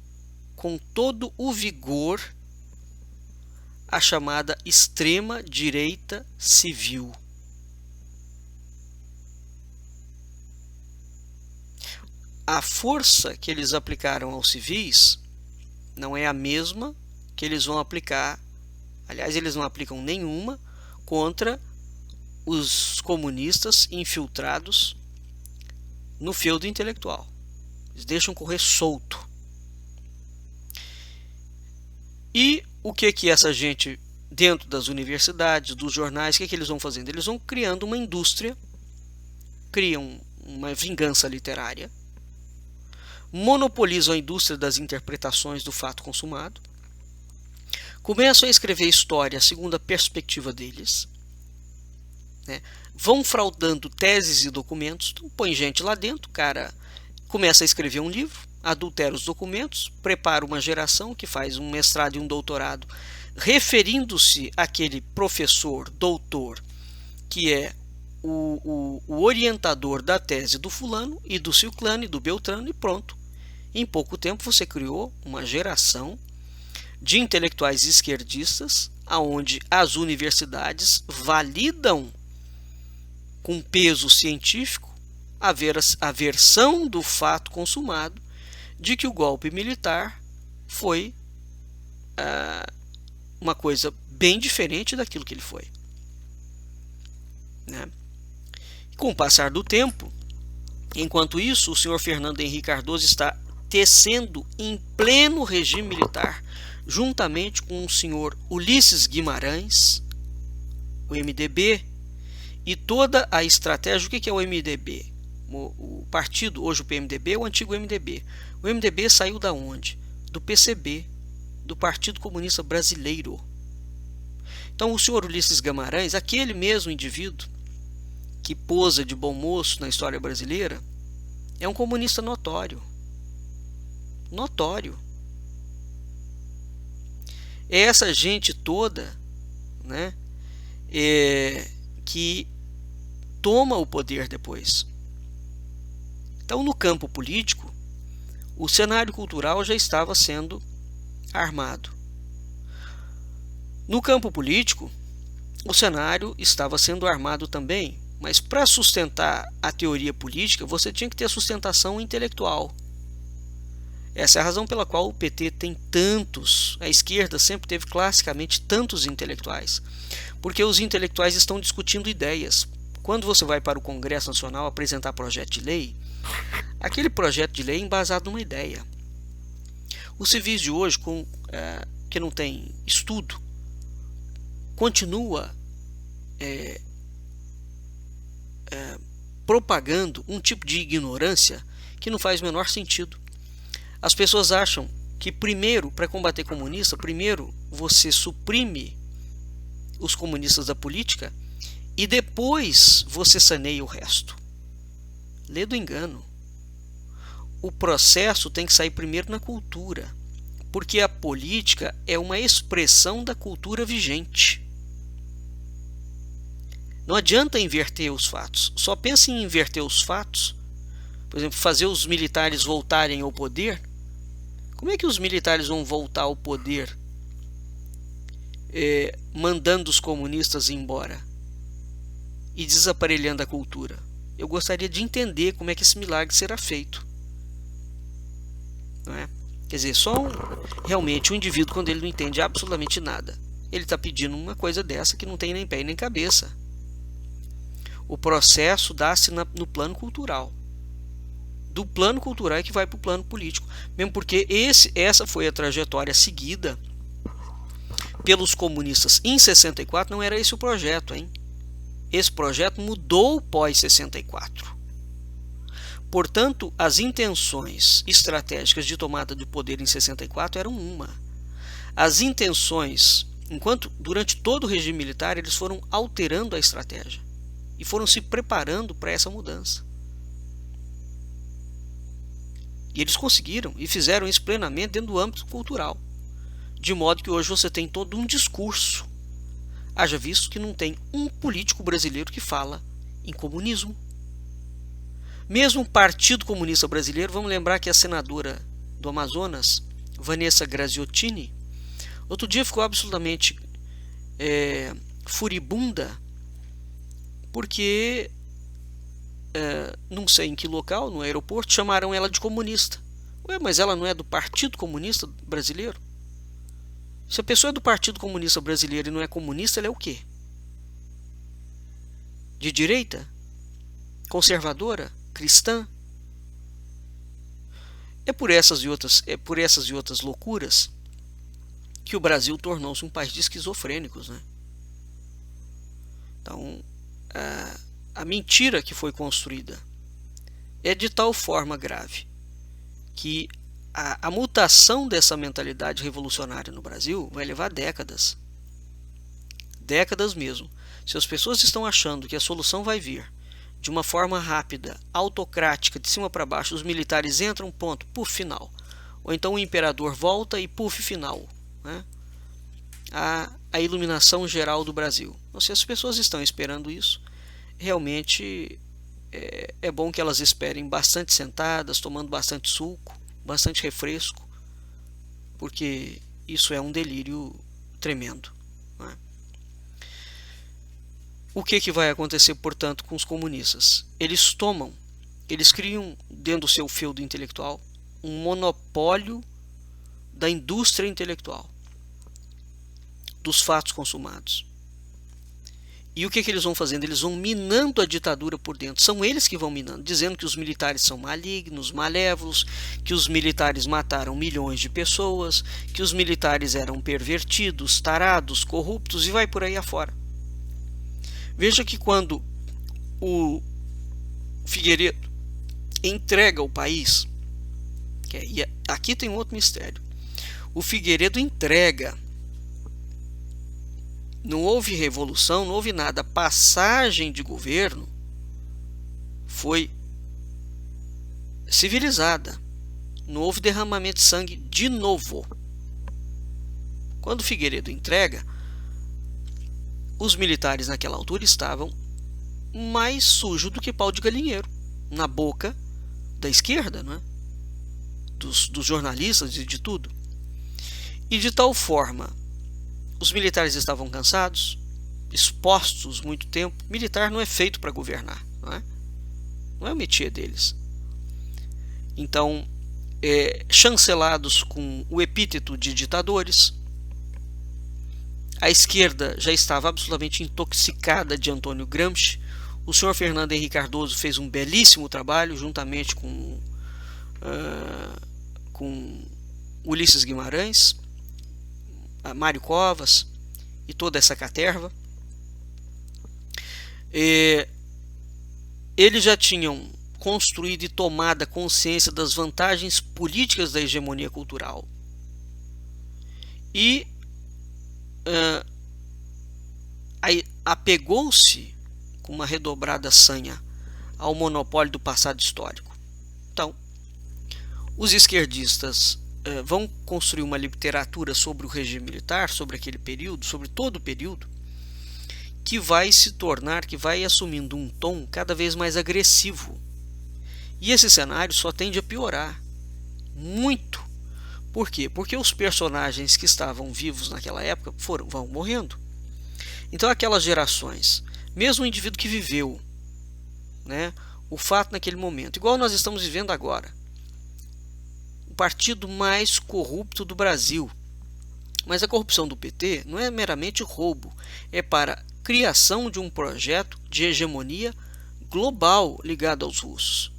com todo o vigor a chamada extrema-direita civil. A força que eles aplicaram aos civis não é a mesma que eles vão aplicar, aliás, eles não aplicam nenhuma contra os comunistas infiltrados no feudo intelectual. Eles deixam correr solto. E o que essa gente, dentro das universidades, dos jornais, o que eles vão fazendo? Eles vão criando uma indústria, criam uma vingança literária, monopolizam a indústria das interpretações do fato consumado, começam a escrever história segundo a perspectiva deles, né? Vão fraudando teses e documentos, então põe gente lá dentro, o cara começa a escrever um livro, adultera os documentos, prepara uma geração que faz um mestrado e um doutorado, referindo-se àquele professor, doutor, que é o orientador da tese do fulano e do ciclano e do beltrano, e pronto. Em pouco tempo você criou uma geração de intelectuais esquerdistas, aonde as universidades validam com peso científico a versão do fato consumado de que o golpe militar foi uma coisa bem diferente daquilo que ele foi, né? Com o passar do tempo, enquanto isso, o senhor Fernando Henrique Cardoso está tecendo em pleno regime militar, juntamente com o senhor Ulisses Guimarães, o MDB, e toda a estratégia. O que é o MDB? O partido, hoje o PMDB, é o antigo MDB. O MDB saiu da onde? Do PCB, do Partido Comunista Brasileiro. Então o senhor Ulisses Guimarães, aquele mesmo indivíduo que posa de bom moço na história brasileira, é um comunista notório. Notório. É essa gente toda, né, que toma o poder depois. Então, no campo político, o cenário cultural já estava sendo armado. No campo político, o cenário estava sendo armado também mas para sustentar a teoria política, você tinha que ter a sustentação intelectual. Essa é a razão pela qual o PT tem tantos, a esquerda sempre teve classicamente tantos intelectuais, porque os intelectuais estão discutindo ideias. Quando você vai para o Congresso Nacional apresentar projeto de lei, aquele projeto de lei é embasado numa ideia. Os civis de hoje, que não tem estudo, continua propagando um tipo de ignorância que não faz o menor sentido. As pessoas acham que primeiro, para combater comunista, primeiro você suprime os comunistas da política e depois você saneia o resto. Lê do engano. O processo tem que sair primeiro na cultura, porque a política é uma expressão da cultura vigente. Não adianta inverter os fatos. Só pense em inverter os fatos, por exemplo, fazer os militares voltarem ao poder. Como é que os militares vão voltar ao poder mandando os comunistas embora e desaparelhando a cultura? Eu gostaria de entender como é que esse milagre será feito. Não é? Quer dizer, realmente um indivíduo, quando ele não entende absolutamente nada, ele está pedindo uma coisa dessa que não tem nem pé nem cabeça. O processo dá-se no plano cultural. Do plano cultural é que vai para o plano político. Mesmo porque essa foi a trajetória seguida pelos comunistas em 64, não era esse o projeto, hein? Esse projeto mudou pós-64. Portanto, as intenções estratégicas de tomada de poder em 64 eram uma. As intenções, durante todo o regime militar, eles foram alterando a estratégia e foram se preparando para essa mudança. E eles conseguiram e fizeram isso plenamente dentro do âmbito cultural. De modo que hoje você tem todo um discurso. Haja visto que não tem um político brasileiro que fala em comunismo. Mesmo o Partido Comunista Brasileiro, vamos lembrar que a senadora do Amazonas, Vanessa Graziottini, outro dia ficou absolutamente furibunda, porque não sei em que local, no aeroporto, chamaram ela de comunista. Ué, mas ela não é do Partido Comunista Brasileiro? Se a pessoa é do Partido Comunista Brasileiro e não é comunista, ela é o quê? De direita? Conservadora? Cristã? É por essas e outras loucuras que o Brasil tornou-se um país de esquizofrênicos, né? Então, a mentira que foi construída é de tal forma grave que a mutação dessa mentalidade revolucionária no Brasil vai levar décadas. Décadas mesmo. Se as pessoas estão achando que a solução vai vir de uma forma rápida, autocrática, de cima para baixo, os militares entram, ponto, puf, final. Ou então o imperador volta e puf, final. Né? A iluminação geral do Brasil. Então, se as pessoas estão esperando isso, realmente é bom que elas esperem bastante sentadas, tomando bastante suco, bastante refresco, porque isso é um delírio tremendo. Né? O que vai acontecer, portanto, com os comunistas? Eles criam dentro do seu feudo intelectual um monopólio da indústria intelectual, dos fatos consumados. E o que eles vão fazendo? Eles vão minando a ditadura por dentro. São eles que vão minando, dizendo que os militares são malignos, malévolos, que os militares mataram milhões de pessoas, que os militares eram pervertidos, tarados, corruptos e vai por aí afora. Veja que quando o Figueiredo entrega o país, e aqui tem um outro mistério, o Figueiredo entrega. Não houve revolução, não houve nada. A passagem de governo foi civilizada. Não houve derramamento de sangue de novo. Quando Figueiredo entrega, os militares naquela altura estavam mais sujos do que pau de galinheiro, na boca da esquerda, né? dos jornalistas e de tudo. E de tal forma, os militares estavam cansados, expostos muito tempo. Militar não é feito para governar, não é o métier deles. Então, chancelados com o epíteto de ditadores. A esquerda já estava absolutamente intoxicada de Antônio Gramsci. O senhor Fernando Henrique Cardoso fez um belíssimo trabalho juntamente com Ulisses Guimarães, Mário Covas e toda essa caterva. Eles já tinham construído e tomado a consciência das vantagens políticas da hegemonia cultural. E apegou-se com uma redobrada sanha ao monopólio do passado histórico. Então, os esquerdistas vão construir uma literatura sobre o regime militar, sobre aquele período, sobre todo o período, que vai se tornar, que vai assumindo um tom cada vez mais agressivo. E esse cenário só tende a piorar muito. Por quê? Porque os personagens que estavam vivos naquela época vão morrendo. Então aquelas gerações, mesmo o indivíduo que viveu, o fato naquele momento, igual nós estamos vivendo agora, o partido mais corrupto do Brasil. Mas a corrupção do PT não é meramente roubo, é para criação de um projeto de hegemonia global ligado aos russos.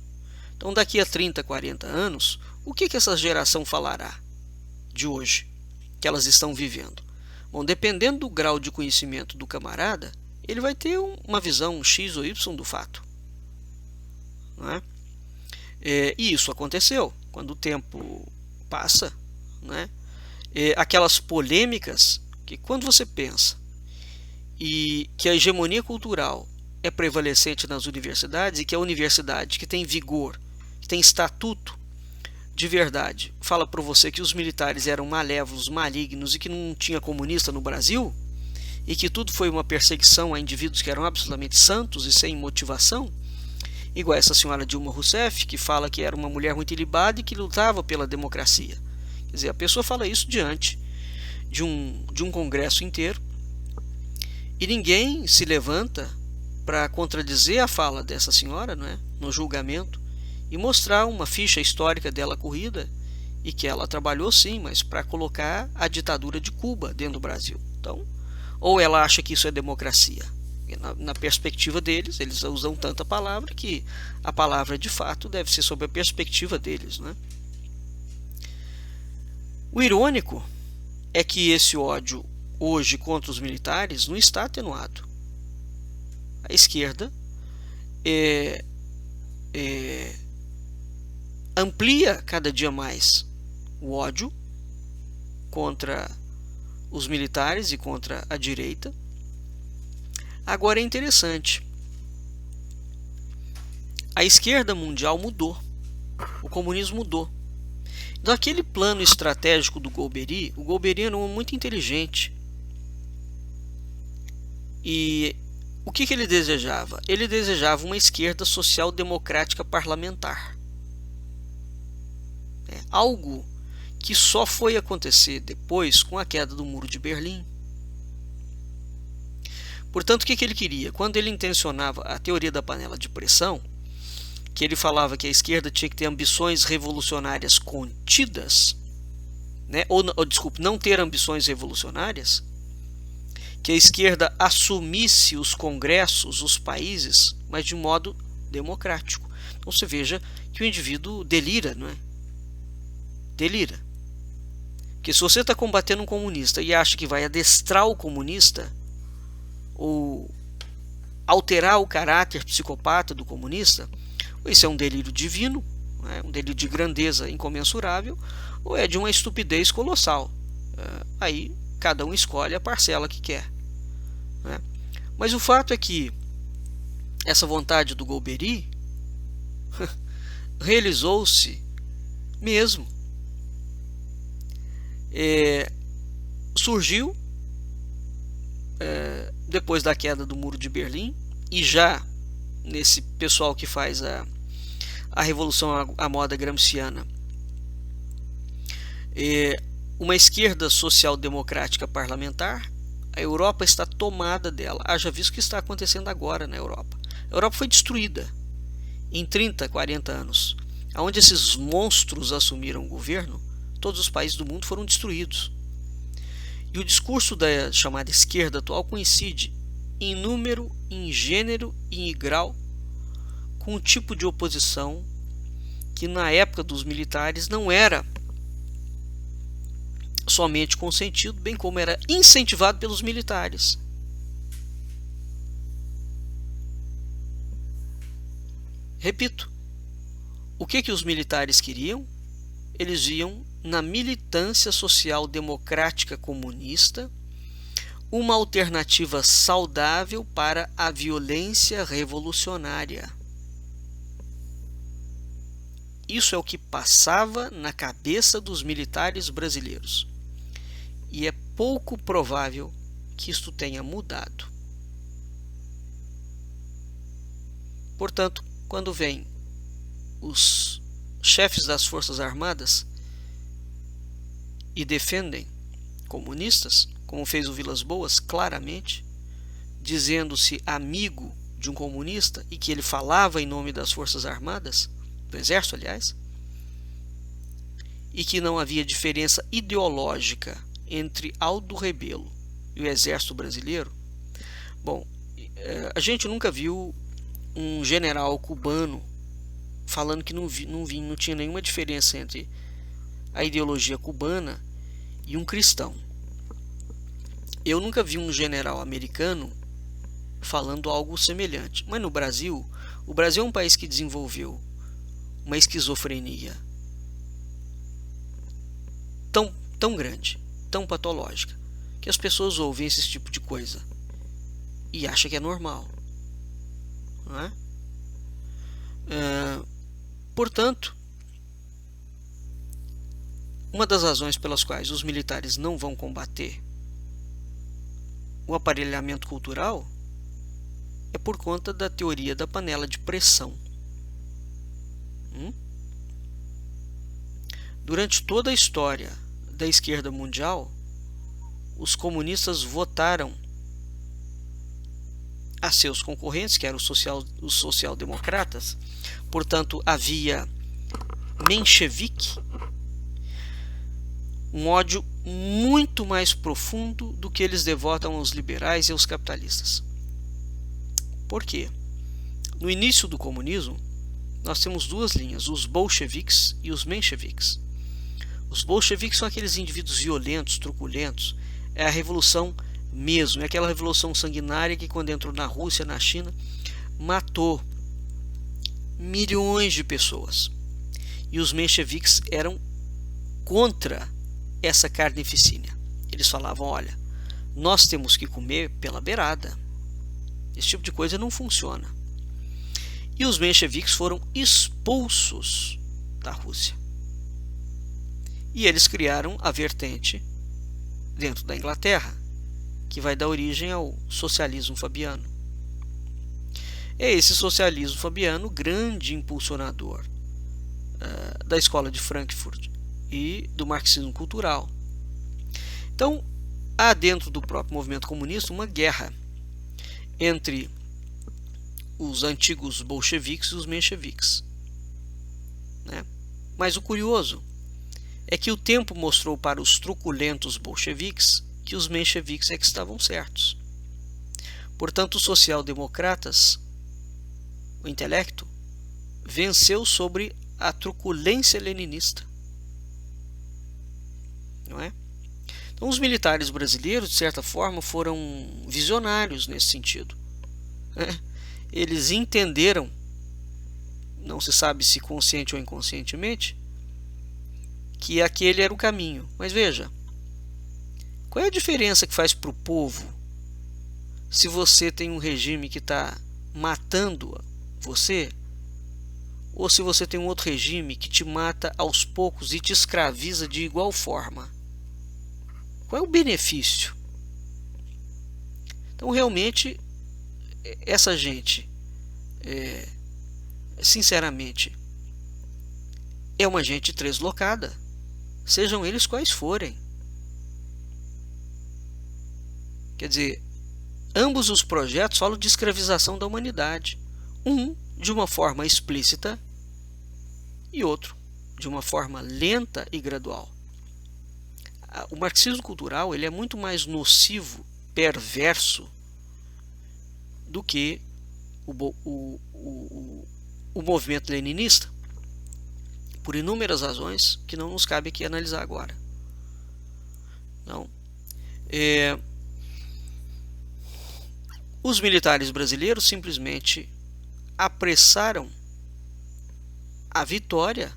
Então daqui a 30, 40 anos, o que essa geração falará de hoje, que elas estão vivendo? Bom, dependendo do grau de conhecimento do camarada, ele vai ter uma visão X ou Y do fato. E isso aconteceu. Quando o tempo passa, aquelas polêmicas, que quando você pensa e que a hegemonia cultural é prevalecente nas universidades, e que a universidade que tem vigor, que tem estatuto de verdade, fala para você que os militares eram malévolos, malignos e que não tinha comunista no Brasil, e que tudo foi uma perseguição a indivíduos que eram absolutamente santos e sem motivação, igual essa senhora Dilma Rousseff, que fala que era uma mulher muito ilibada e que lutava pela democracia. Quer dizer, a pessoa fala isso diante de um congresso inteiro e ninguém se levanta para contradizer a fala dessa senhora, no julgamento, e mostrar uma ficha histórica dela corrida, e que ela trabalhou sim, mas para colocar a ditadura de Cuba dentro do Brasil. Então, ou ela acha que isso é democracia. Na perspectiva deles, eles usam tanta palavra que a palavra de fato deve ser sob a perspectiva deles. O irônico é que esse ódio hoje contra os militares não está atenuado. A esquerda amplia cada dia mais o ódio contra os militares e contra a direita. Agora é interessante, a esquerda mundial mudou, o comunismo mudou. Daquele plano estratégico do Golbery, o Golbery era um homem muito inteligente. E o que ele desejava? Ele desejava uma esquerda social-democrática parlamentar. Algo que só foi acontecer depois com a queda do Muro de Berlim. Portanto, o que ele queria? Quando ele intencionava a teoria da panela de pressão, que ele falava que a esquerda tinha que ter ambições revolucionárias contidas, não ter ambições revolucionárias, que a esquerda assumisse os congressos, os países, mas de modo democrático. Então você veja que o indivíduo delira, Delira. Porque se você está combatendo um comunista e acha que vai adestrar o comunista, ou alterar o caráter psicopata do comunista, ou isso é um delírio divino, um delírio de grandeza incomensurável, ou é de uma estupidez colossal. Aí cada um escolhe a parcela que quer. Mas o fato é que essa vontade do Golbery realizou-se mesmo. Surgiu depois da queda do Muro de Berlim, e já nesse pessoal que faz a revolução à moda gramsciana, uma esquerda social-democrática parlamentar, A Europa está tomada dela. Haja visto o que está acontecendo agora na Europa. A Europa foi destruída em 30, 40 anos. Onde esses monstros assumiram o governo, todos os países do mundo foram destruídos. E o discurso da chamada esquerda atual coincide em número, em gênero e em grau com um tipo de oposição que na época dos militares não era somente consentido, bem como era incentivado pelos militares. Repito, o que os militares queriam? Eles viam na militância social democrática comunista uma alternativa saudável para a violência revolucionária. Isso é o que passava na cabeça dos militares brasileiros. E é pouco provável que isto tenha mudado. Portanto, quando vêm os chefes das Forças Armadas e defendem comunistas, como fez o Vilas Boas claramente, dizendo-se amigo de um comunista e que ele falava em nome das Forças Armadas, do Exército, aliás, e que não havia diferença ideológica entre Aldo Rebelo e o Exército Brasileiro. Bom, a gente nunca viu um general cubano falando que não tinha nenhuma diferença entre a ideologia cubana e um cristão. Eu nunca vi um general americano falando algo semelhante. Mas no Brasil, o Brasil é um país que desenvolveu uma esquizofrenia tão grande, tão patológica, que as pessoas ouvem esse tipo de coisa e acham que é normal, não é? Portanto, uma das razões pelas quais os militares não vão combater o aparelhamento cultural é por conta da teoria da panela de pressão. Durante toda a história da esquerda mundial, os comunistas votaram a seus concorrentes, que eram os social-democratas. Portanto, havia menchevique, um ódio muito mais profundo do que eles devotam aos liberais e aos capitalistas. Por quê? No início do comunismo, nós temos duas linhas, os bolcheviques e os mencheviques. Os bolcheviques são aqueles indivíduos violentos, truculentos. É a revolução mesmo, é aquela revolução sanguinária que, quando entrou na Rússia, na China, matou milhões de pessoas. E os mencheviques eram contra essa carnificina. Eles falavam, olha, nós temos que comer pela beirada. Esse tipo de coisa não funciona. E os mencheviques foram expulsos da Rússia. E eles criaram a vertente dentro da Inglaterra, que vai dar origem ao socialismo fabiano. É esse socialismo fabiano grande impulsionador da escola de Frankfurt e do marxismo cultural. Então, há dentro do próprio movimento comunista uma guerra entre os antigos bolcheviques e os mencheviques, né? Mas o curioso é que o tempo mostrou para os truculentos bolcheviques que os mencheviques é que estavam certos. Portanto, os social-democratas, o intelecto, venceu sobre a truculência leninista. Não é? Então, os militares brasileiros, de certa forma, foram visionários nesse sentido. Eles entenderam, não se sabe se consciente ou inconscientemente, que aquele era o caminho. Mas veja, qual é a diferença que faz para o povo se você tem um regime que está matando você, ou se você tem um outro regime que te mata aos poucos e te escraviza de igual forma? Qual é o benefício? Então, realmente, essa gente, sinceramente, é uma gente deslocada, sejam eles quais forem. Quer dizer, ambos os projetos falam de escravização da humanidade. Um de uma forma explícita e outro de uma forma lenta e gradual. O marxismo cultural ele é muito mais nocivo, perverso, do que o movimento leninista, por inúmeras razões que não nos cabe aqui analisar agora. Não. Os militares brasileiros simplesmente apressaram a vitória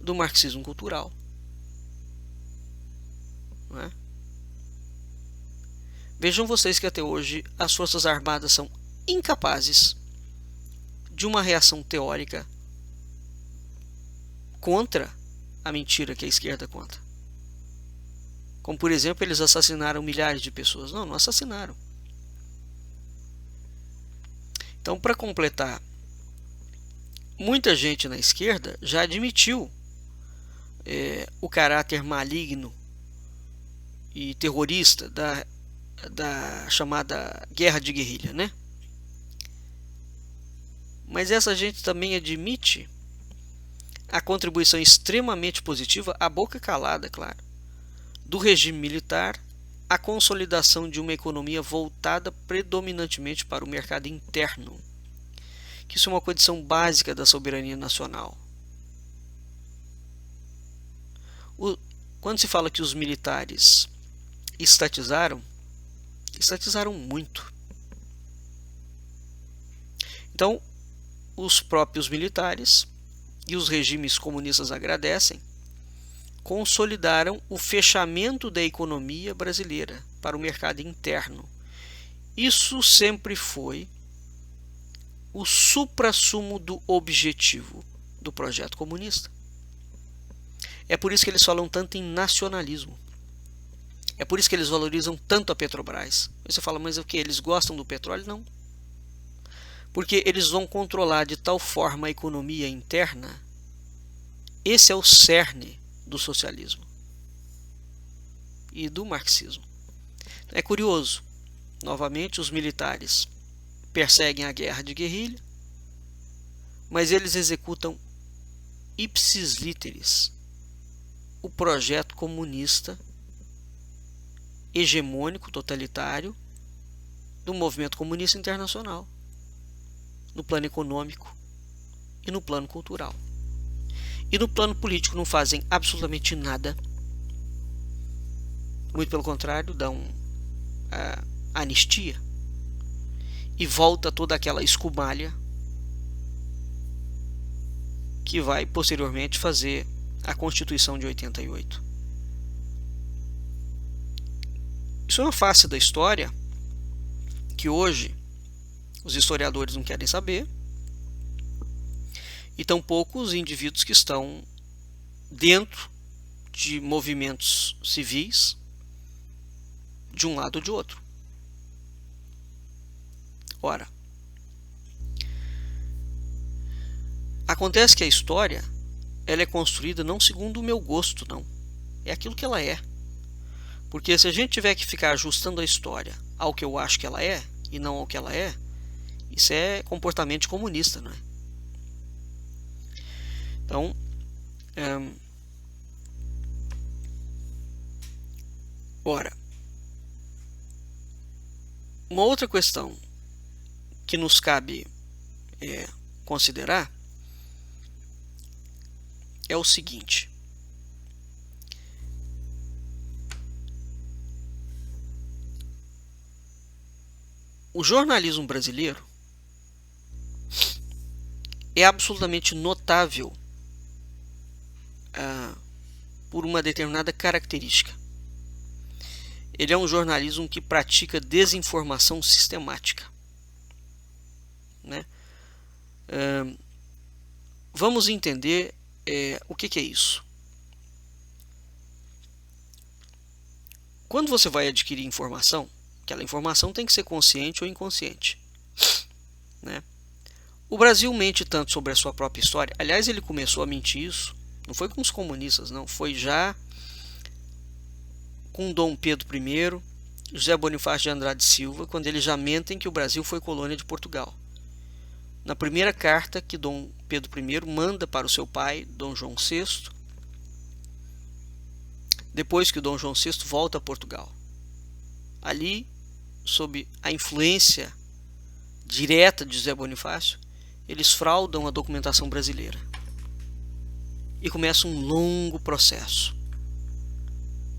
do marxismo cultural. Não é? Vejam vocês que até hoje as Forças Armadas são incapazes de uma reação teórica contra a mentira que a esquerda conta. Como, por exemplo, eles assassinaram milhares de pessoas. Não assassinaram. Então, para completar, muita gente na esquerda já admitiu o caráter maligno e terrorista da chamada guerra de guerrilha, né? Mas essa gente também admite a contribuição extremamente positiva, a boca calada, claro, do regime militar à consolidação de uma economia voltada predominantemente para o mercado interno, que isso é uma condição básica da soberania nacional. Quando se fala que os militares estatizaram muito. Então, os próprios militares e os regimes comunistas agradecem, consolidaram o fechamento da economia brasileira para o mercado interno. Isso sempre foi o suprassumo do objetivo do projeto comunista. É por isso que eles falam tanto em nacionalismo. É por isso que eles valorizam tanto a Petrobras. Você fala, mas o que? Eles gostam do petróleo? Não. Porque eles vão controlar de tal forma a economia interna. Esse é o cerne do socialismo e do marxismo. É curioso. Novamente, os militares perseguem a guerra de guerrilha, mas eles executam ipsis literis o projeto comunista hegemônico, totalitário do movimento comunista internacional, no plano econômico e no plano cultural. E no plano político não fazem absolutamente nada. Muito pelo contrário, dão anistia e volta toda aquela escumalha que vai posteriormente fazer a Constituição de 88. Isso é uma face da história que hoje os historiadores não querem saber, e tampouco os indivíduos que estão dentro de movimentos civis de um lado ou de outro. Ora, acontece que a história ela é construída não segundo o meu gosto, não. É aquilo que ela é. Porque se a gente tiver que ficar ajustando a história ao que eu acho que ela é e não ao que ela é, isso é comportamento comunista, não é? Então, ora, uma outra questão que nos cabe considerar é o seguinte: o jornalismo brasileiro é absolutamente notável por uma determinada característica. Ele é um jornalismo que pratica desinformação sistemática, né? Vamos entender o que é isso. Quando você vai adquirir informação, aquela informação tem que ser consciente ou inconsciente, né? O Brasil mente tanto sobre a sua própria história. Aliás, ele começou a mentir isso. Não foi com os comunistas, não. Foi já com Dom Pedro I José Bonifácio de Andrade Silva, quando eles já mentem que o Brasil foi colônia de Portugal. Na primeira carta que Dom Pedro I manda para o seu pai, Dom João VI, depois que Dom João VI volta a Portugal. Ali, sob a influência direta de José Bonifácio, eles fraudam a documentação brasileira. E começa um longo processo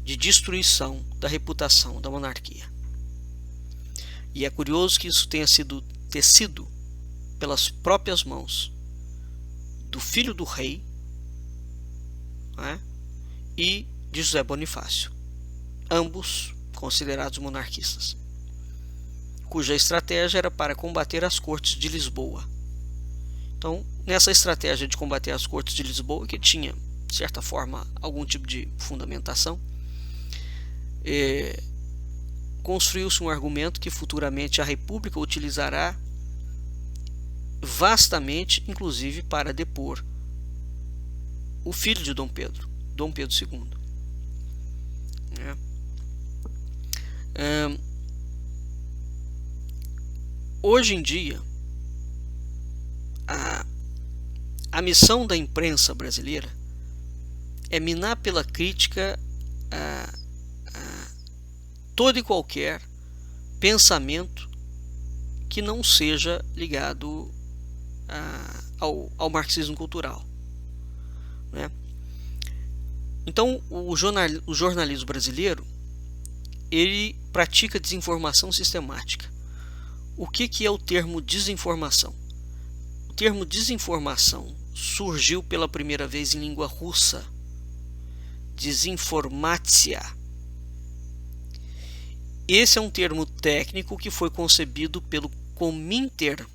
de destruição da reputação da monarquia. E é curioso que isso tenha sido tecido pelas próprias mãos do filho do rei, né, e de José Bonifácio, ambos considerados monarquistas, cuja estratégia era para combater as cortes de Lisboa. Então, nessa estratégia de combater as cortes de Lisboa, que tinha, de certa forma, algum tipo de fundamentação, construiu-se um argumento que futuramente a República utilizará vastamente, inclusive para depor o filho de Dom Pedro II. Hoje em dia, a missão da imprensa brasileira é minar pela crítica todo e qualquer pensamento que não seja ligado ao marxismo cultural, né? Então, o jornalismo brasileiro, ele pratica desinformação sistemática. O que é o termo desinformação? O termo desinformação surgiu pela primeira vez em língua russa. Desinformácia. Esse é um termo técnico que foi concebido pelo Cominter,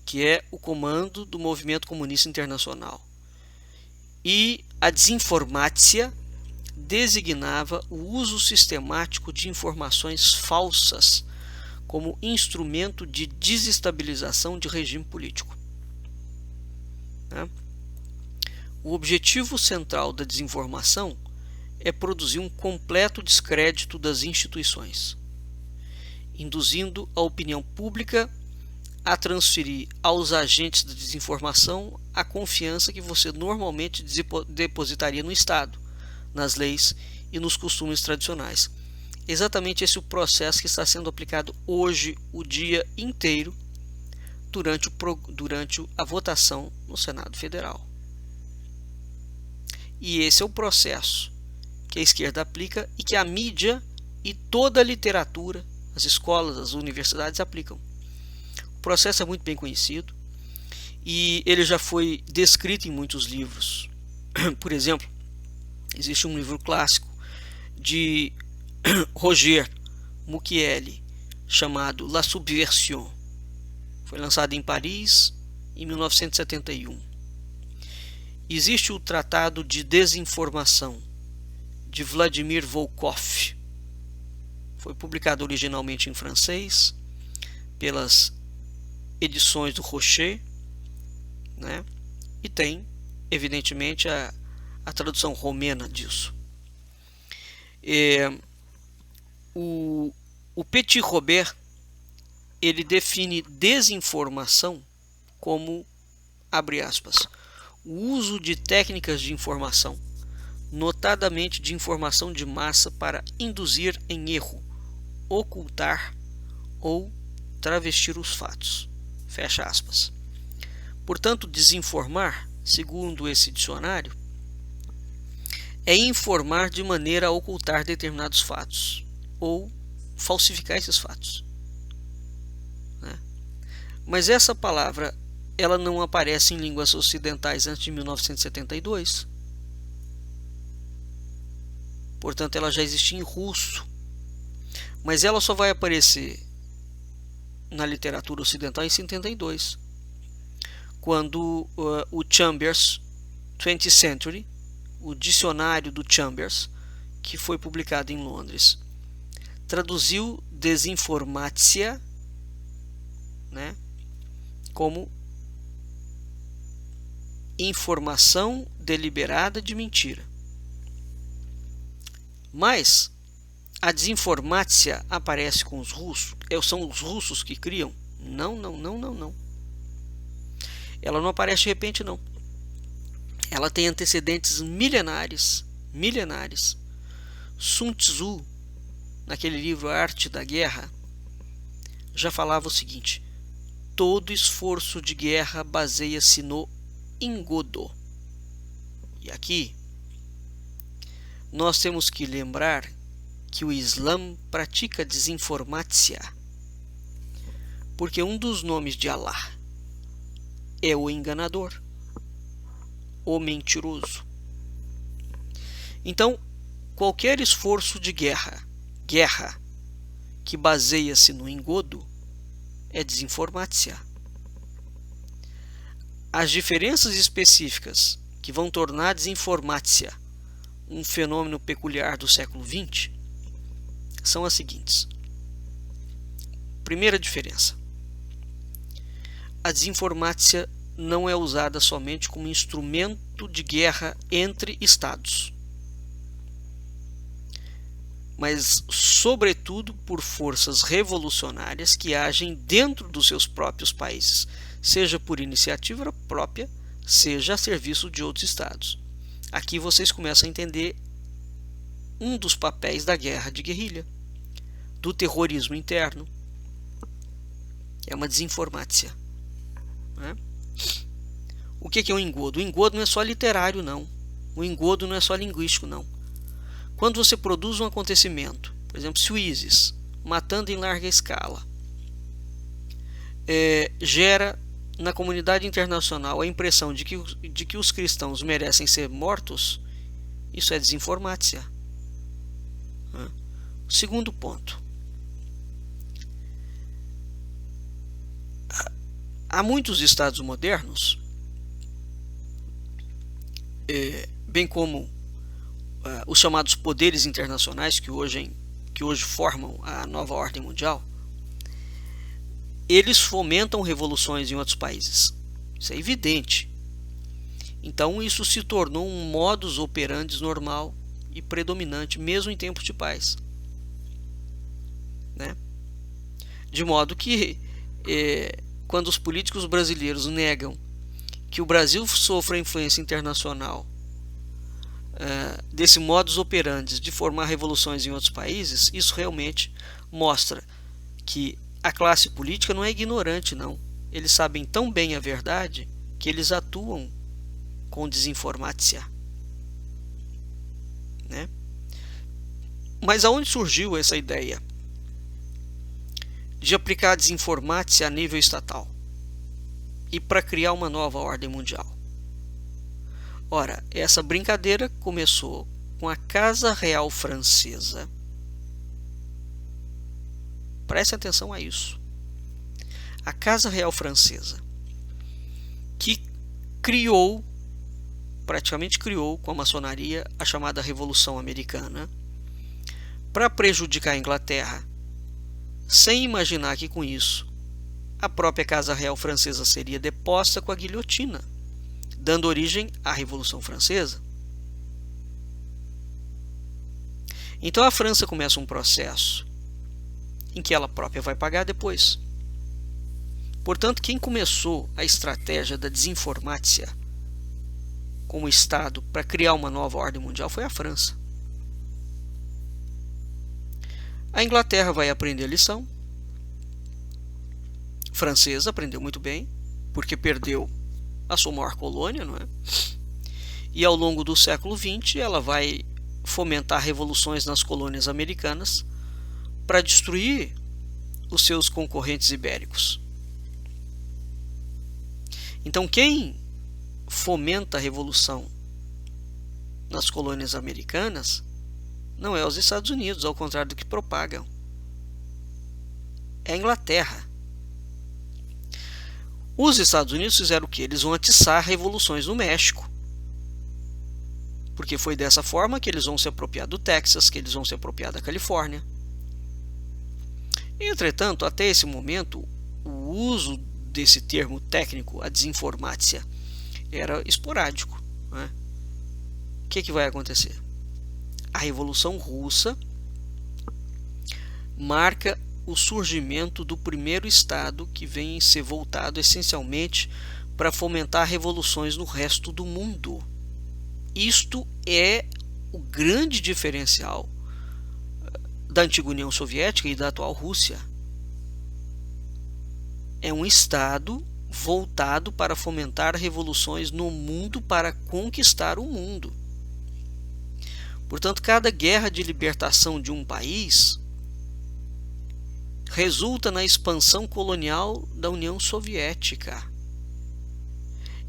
que é o comando do Movimento Comunista Internacional. E a desinformácia designava o uso sistemático de informações falsas como instrumento de desestabilização de regime político. O objetivo central da desinformação é produzir um completo descrédito das instituições, induzindo a opinião pública a transferir aos agentes da desinformação a confiança que você normalmente depositaria no Estado, nas leis e nos costumes tradicionais. Exatamente esse é o processo que está sendo aplicado hoje o dia inteiro durante a votação no Senado Federal. E esse é o processo que a esquerda aplica e que a mídia e toda a literatura, as escolas, as universidades aplicam. O processo é muito bem conhecido e ele já foi descrito em muitos livros. Por exemplo, existe um livro clássico de Roger Mucchielli chamado La Subversion. Foi lançado em Paris em 1971. Existe o Tratado de Desinformação de Vladimir Volkov. Foi publicado originalmente em francês pelas edições do Rocher, né? E tem, evidentemente, a tradução romena disso. O Petit Robert, ele define desinformação como, abre aspas, o uso de técnicas de informação, notadamente de informação de massa, para induzir em erro, ocultar ou travestir os fatos. Fecha aspas. Portanto, desinformar, segundo esse dicionário, é informar de maneira a ocultar determinados fatos ou falsificar esses fatos, né? Mas essa palavra, ela não aparece em línguas ocidentais antes de 1972. Portanto, ela já existia em russo, mas ela só vai aparecer na literatura ocidental em 72, quando o Chambers 20th Century, o dicionário do Chambers, que foi publicado em Londres, traduziu desinformácia, né, como informação deliberada de mentira. Mas a desinformácia aparece com os russos? São os russos que criam? Não, não, não, não, não. Ela não aparece de repente, não. Ela tem antecedentes milenares, milenares. Sun Tzu, naquele livro A Arte da Guerra, já falava o seguinte: todo esforço de guerra baseia-se no engodo. E aqui nós temos que lembrar que o Islã pratica desinformácia, porque um dos nomes de Allah é o enganador, o mentiroso. Então, qualquer esforço de guerra que baseia-se no engodo é desinformácia. As diferenças específicas que vão tornar a desinformácia um fenômeno peculiar do século XX são as seguintes. Primeira diferença: a desinformácia não é usada somente como instrumento de guerra entre estados, mas sobretudo por forças revolucionárias que agem dentro dos seus próprios países, seja por iniciativa própria, seja a serviço de outros estados. Aqui vocês começam a entender um dos papéis da guerra de guerrilha, do terrorismo interno. É uma desinformácia, né? O que é o engodo? O engodo não é só literário, não. O engodo não é só linguístico, não. Quando você produz um acontecimento, por exemplo, se o ISIS, matando em larga escala, gera na comunidade internacional a impressão de que os cristãos merecem ser mortos, isso é desinformácia. Segundo ponto: há muitos estados modernos, bem como os chamados poderes internacionais que hoje formam a nova ordem mundial, eles fomentam revoluções em outros países. Isso é evidente. Então isso se tornou um modus operandi normal e predominante, mesmo em tempos de paz, né? De modo que quando os políticos brasileiros negam que o Brasil sofra influência internacional desse modus operandi de formar revoluções em outros países, isso realmente mostra que a classe política não é ignorante, não. Eles sabem tão bem a verdade que eles atuam com desinformácia, né? Mas aonde surgiu essa ideia de aplicar a desinformácia a nível estatal e para criar uma nova ordem mundial? Ora, essa brincadeira começou com a Casa Real Francesa. Preste atenção a isso. A Casa Real Francesa, que praticamente criou com a maçonaria a chamada Revolução Americana, para prejudicar a Inglaterra, sem imaginar que com isso a própria Casa Real Francesa seria deposta com a guilhotina, dando origem à Revolução Francesa. Então a França começa um processo em que ela própria vai pagar depois. Portanto, quem começou a estratégia da desinformácia como Estado para criar uma nova ordem mundial foi a França. A Inglaterra vai aprender a lição. A francesa aprendeu muito bem, porque perdeu a sua maior colônia, não é? E ao longo do século XX ela vai fomentar revoluções nas colônias americanas para destruir os seus concorrentes ibéricos. Então quem fomenta a revolução nas colônias americanas não é os Estados Unidos, ao contrário do que propagam. É a Inglaterra. Os Estados Unidos fizeram o quê? Eles vão atiçar revoluções no México. Porque foi dessa forma que eles vão se apropriar do Texas, que eles vão se apropriar da Califórnia. Entretanto, até esse momento, o uso desse termo técnico, a desinformácia, era esporádico, né? O que vai acontecer? A Revolução Russa marca o surgimento do primeiro Estado que vem ser voltado essencialmente para fomentar revoluções no resto do mundo. Isto é o grande diferencial da antiga União Soviética e da atual Rússia. É um Estado voltado para fomentar revoluções no mundo, para conquistar o mundo. Portanto, cada guerra de libertação de um país resulta na expansão colonial da União Soviética.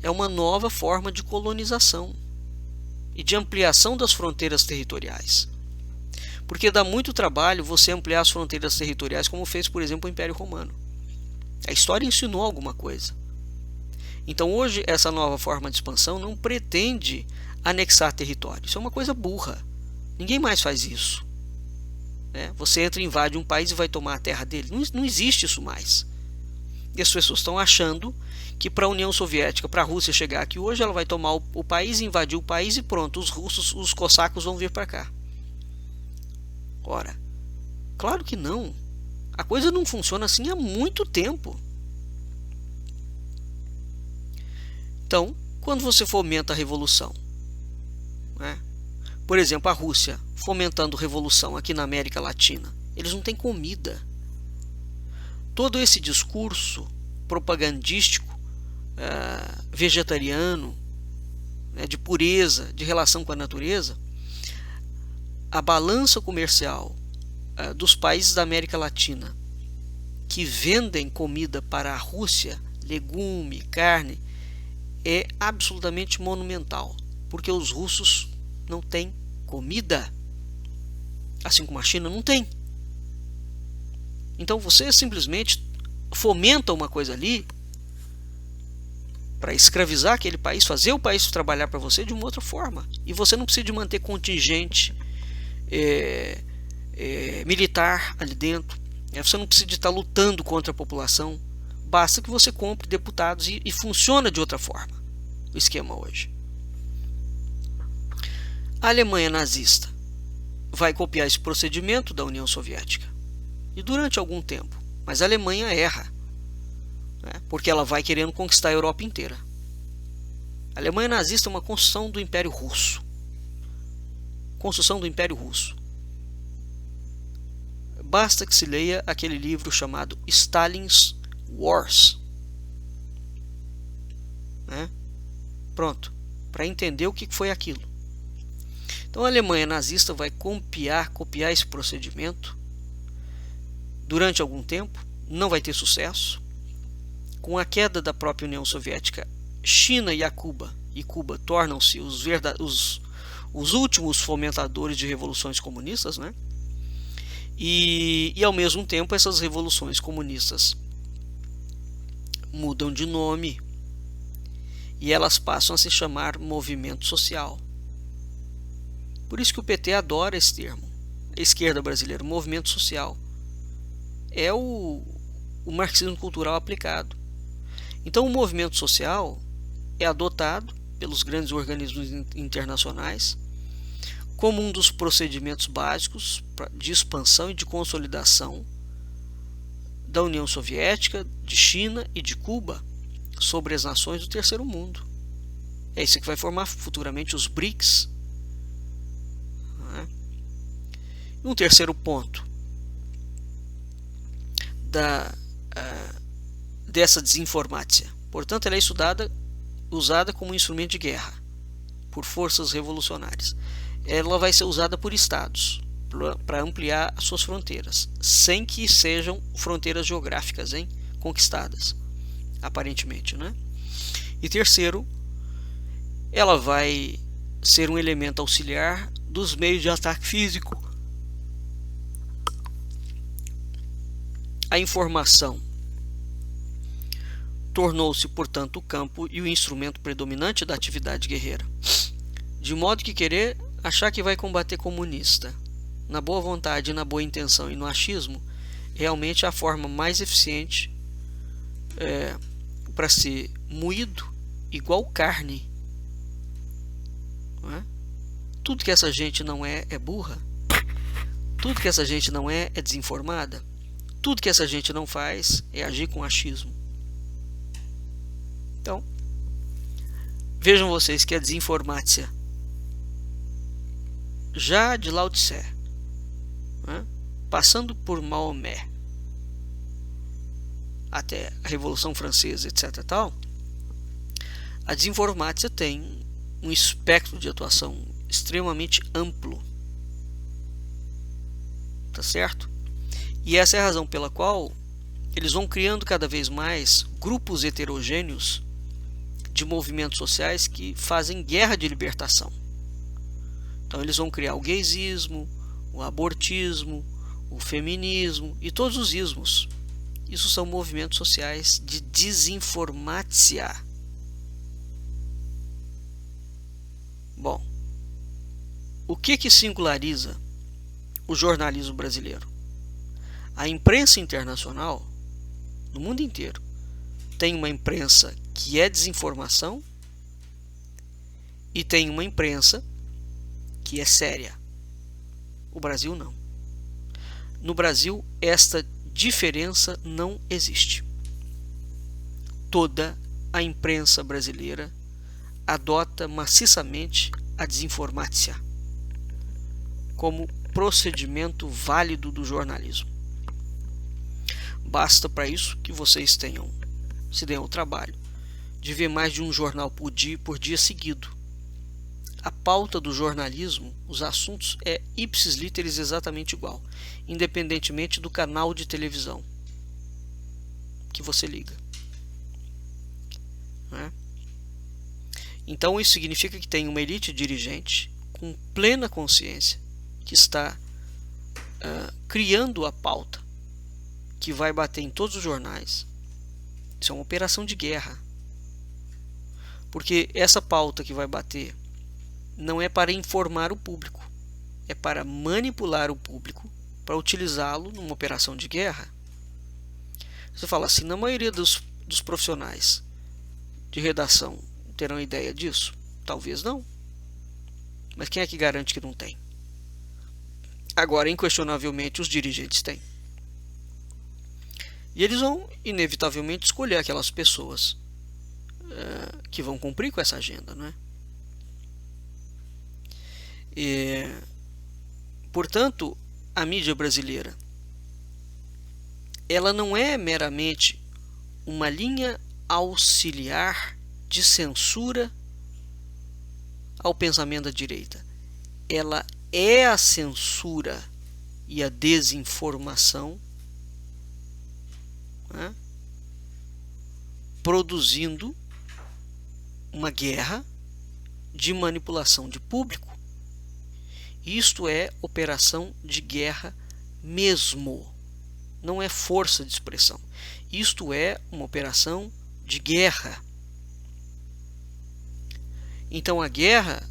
É uma nova forma de colonização e de ampliação das fronteiras territoriais. Porque dá muito trabalho você ampliar as fronteiras territoriais, como fez, por exemplo, o Império Romano. A história ensinou alguma coisa. Então hoje essa nova forma de expansão não pretende anexar território. Isso é uma coisa burra. Ninguém mais faz isso. Você entra e invade um país e vai tomar a terra dele. Não existe isso mais. E as pessoas estão achando que para a União Soviética, para a Rússia chegar aqui hoje, ela vai tomar o país, invadir o país e pronto, os russos, os cossacos vão vir para cá. Ora, claro que não. A coisa não funciona assim há muito tempo. Então, quando você fomenta a revolução, por exemplo, a Rússia fomentando revolução aqui na América Latina, eles não têm comida. Todo esse discurso propagandístico, vegetariano, de pureza, de relação com a natureza, a balança comercial dos países da América Latina que vendem comida para a Rússia, legume, carne, é absolutamente monumental, porque os russos não têm comida, assim como a China não tem. Então você simplesmente fomenta uma coisa ali para escravizar aquele país, fazer o país trabalhar para você de uma outra forma, e você não precisa de manter contingente militar ali dentro, você não precisa de estar lutando contra a população, basta que você compre deputados e funciona de outra forma o esquema hoje. A Alemanha nazista vai copiar esse procedimento da União Soviética e durante algum tempo, mas a Alemanha erra, porque ela vai querendo conquistar a Europa inteira. A Alemanha nazista é uma construção do Império Russo. Construção do Império Russo. Basta que se leia aquele livro chamado Stalin's Wars. Pronto, para entender o que foi aquilo. Então a Alemanha nazista vai copiar esse procedimento durante algum tempo, não vai ter sucesso. Com a queda da própria União Soviética, China e Cuba tornam-se os últimos fomentadores de revoluções comunistas, E ao mesmo tempo essas revoluções comunistas mudam de nome e elas passam a se chamar movimento social. Por isso que o PT adora esse termo, a esquerda brasileira, movimento social. É o marxismo cultural aplicado. Então o movimento social é adotado pelos grandes organismos internacionais como um dos procedimentos básicos de expansão e de consolidação da União Soviética, de China e de Cuba sobre as nações do terceiro mundo. É isso que vai formar futuramente os BRICS. Um terceiro ponto dessa desinformácia. Portanto, ela é usada como instrumento de guerra por forças revolucionárias. Ela vai ser usada por estados para ampliar as suas fronteiras, sem que sejam fronteiras geográficas conquistadas, aparentemente, E terceiro, ela vai ser um elemento auxiliar dos meios de ataque físico. A informação tornou-se, portanto, o campo e o instrumento predominante da atividade guerreira, de modo que querer achar que vai combater comunista na boa vontade, na boa intenção e no achismo realmente é a forma mais eficiente para ser moído igual carne. Tudo que essa gente não é burra. Tudo que essa gente não é desinformada. Tudo que essa gente não faz é agir com achismo. Então, vejam vocês que a desinformácia já de Lao Tse, né, passando por Maomé até a Revolução Francesa, etc. tal, a desinformácia tem um espectro de atuação extremamente amplo, tá certo? E essa é a razão pela qual eles vão criando cada vez mais grupos heterogêneos de movimentos sociais que fazem guerra de libertação. Então eles vão criar o gaysismo, o abortismo, o feminismo e todos os ismos. Isso são movimentos sociais de desinformácia. Bom, o que singulariza o jornalismo brasileiro? A imprensa internacional, no mundo inteiro, tem uma imprensa que é desinformação e tem uma imprensa que é séria. O Brasil não. No Brasil, esta diferença não existe. Toda a imprensa brasileira adota maciçamente a desinformácia como procedimento válido do jornalismo. Basta para isso que vocês se deem ao trabalho de ver mais de um jornal por dia seguido. A pauta do jornalismo, os assuntos, é ipsis literis exatamente igual, independentemente do canal de televisão que você liga, né? Então isso significa que tem uma elite dirigente com plena consciência que está criando a pauta que vai bater em todos os jornais. Isso é uma operação de guerra, porque essa pauta que vai bater não é para informar o público, é para manipular o público, para utilizá-lo numa operação de guerra. Você fala assim, na maioria dos profissionais de redação terão ideia disso? Talvez não. Mas quem é que garante que não tem? Agora, inquestionavelmente, os dirigentes têm. E eles vão, inevitavelmente, escolher aquelas pessoas que vão cumprir com essa agenda, não é? Portanto, a mídia brasileira, ela não é meramente uma linha auxiliar de censura ao pensamento da direita. Ela é a censura e a desinformação, né, produzindo uma guerra de manipulação de público. Isto é operação de guerra mesmo, não é força de expressão. Isto é uma operação de guerra. Então a guerra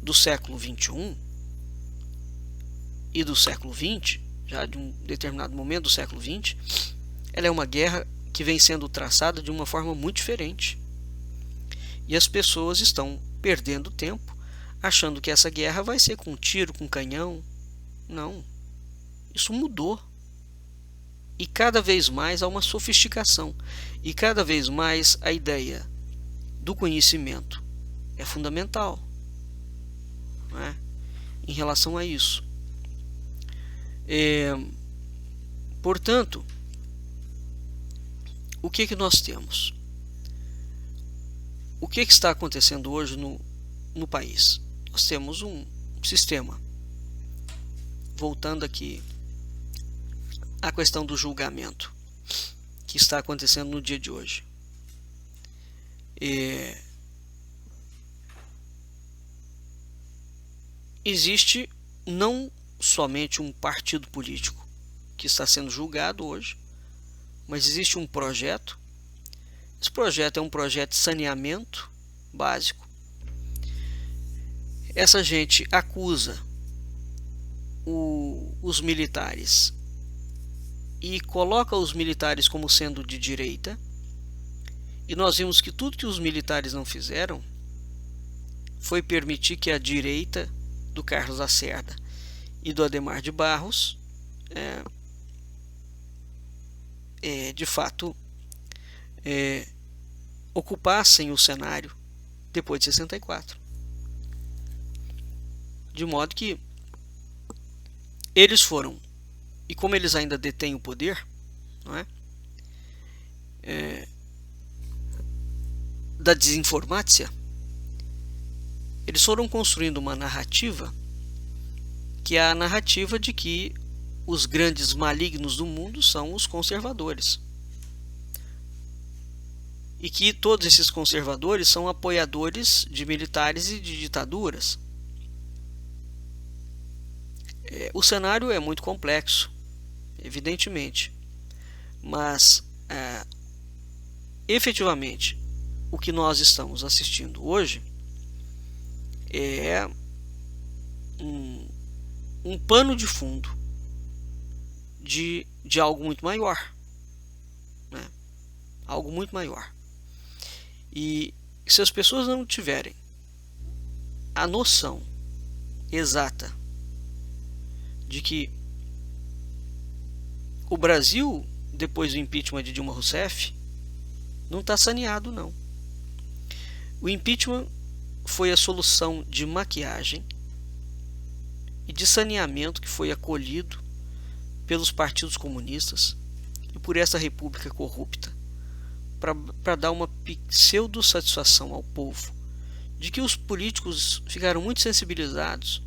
do século XXI e do século XX, já de um determinado momento do século XX, ela é uma guerra que vem sendo traçada de uma forma muito diferente. E as pessoas estão perdendo tempo achando que essa guerra vai ser com tiro, com canhão. Não. Isso mudou. E cada vez mais há uma sofisticação. E cada vez mais a ideia do conhecimento é fundamental, né, em relação a isso. Portanto, o que nós temos? O que está acontecendo hoje no país? Nós temos um sistema, voltando aqui à questão do julgamento que está acontecendo no dia de hoje. Existe não somente um partido político que está sendo julgado hoje, mas existe um projeto. Esse projeto é um projeto de saneamento básico. Essa gente acusa os militares e coloca os militares como sendo de direita, e nós vimos que tudo que os militares não fizeram foi permitir que a direita do Carlos Lacerda e do Adhemar de Barros de fato ocupassem o cenário depois de 64. De modo que eles foram, e como eles ainda detêm o poder, não é? Da desinformácia, eles foram construindo uma narrativa que é a narrativa de que os grandes malignos do mundo são os conservadores. E que todos esses conservadores são apoiadores de militares e de ditaduras. O cenário é muito complexo, evidentemente, mas efetivamente o que nós estamos assistindo hoje é um pano de fundo de algo muito maior, né? Algo muito maior. E se as pessoas não tiverem a noção exata de que o Brasil, depois do impeachment de Dilma Rousseff, não está saneado, não. O impeachment foi a solução de maquiagem e de saneamento que foi acolhido pelos partidos comunistas e por essa república corrupta, para dar uma pseudo-satisfação ao povo de que os políticos ficaram muito sensibilizados,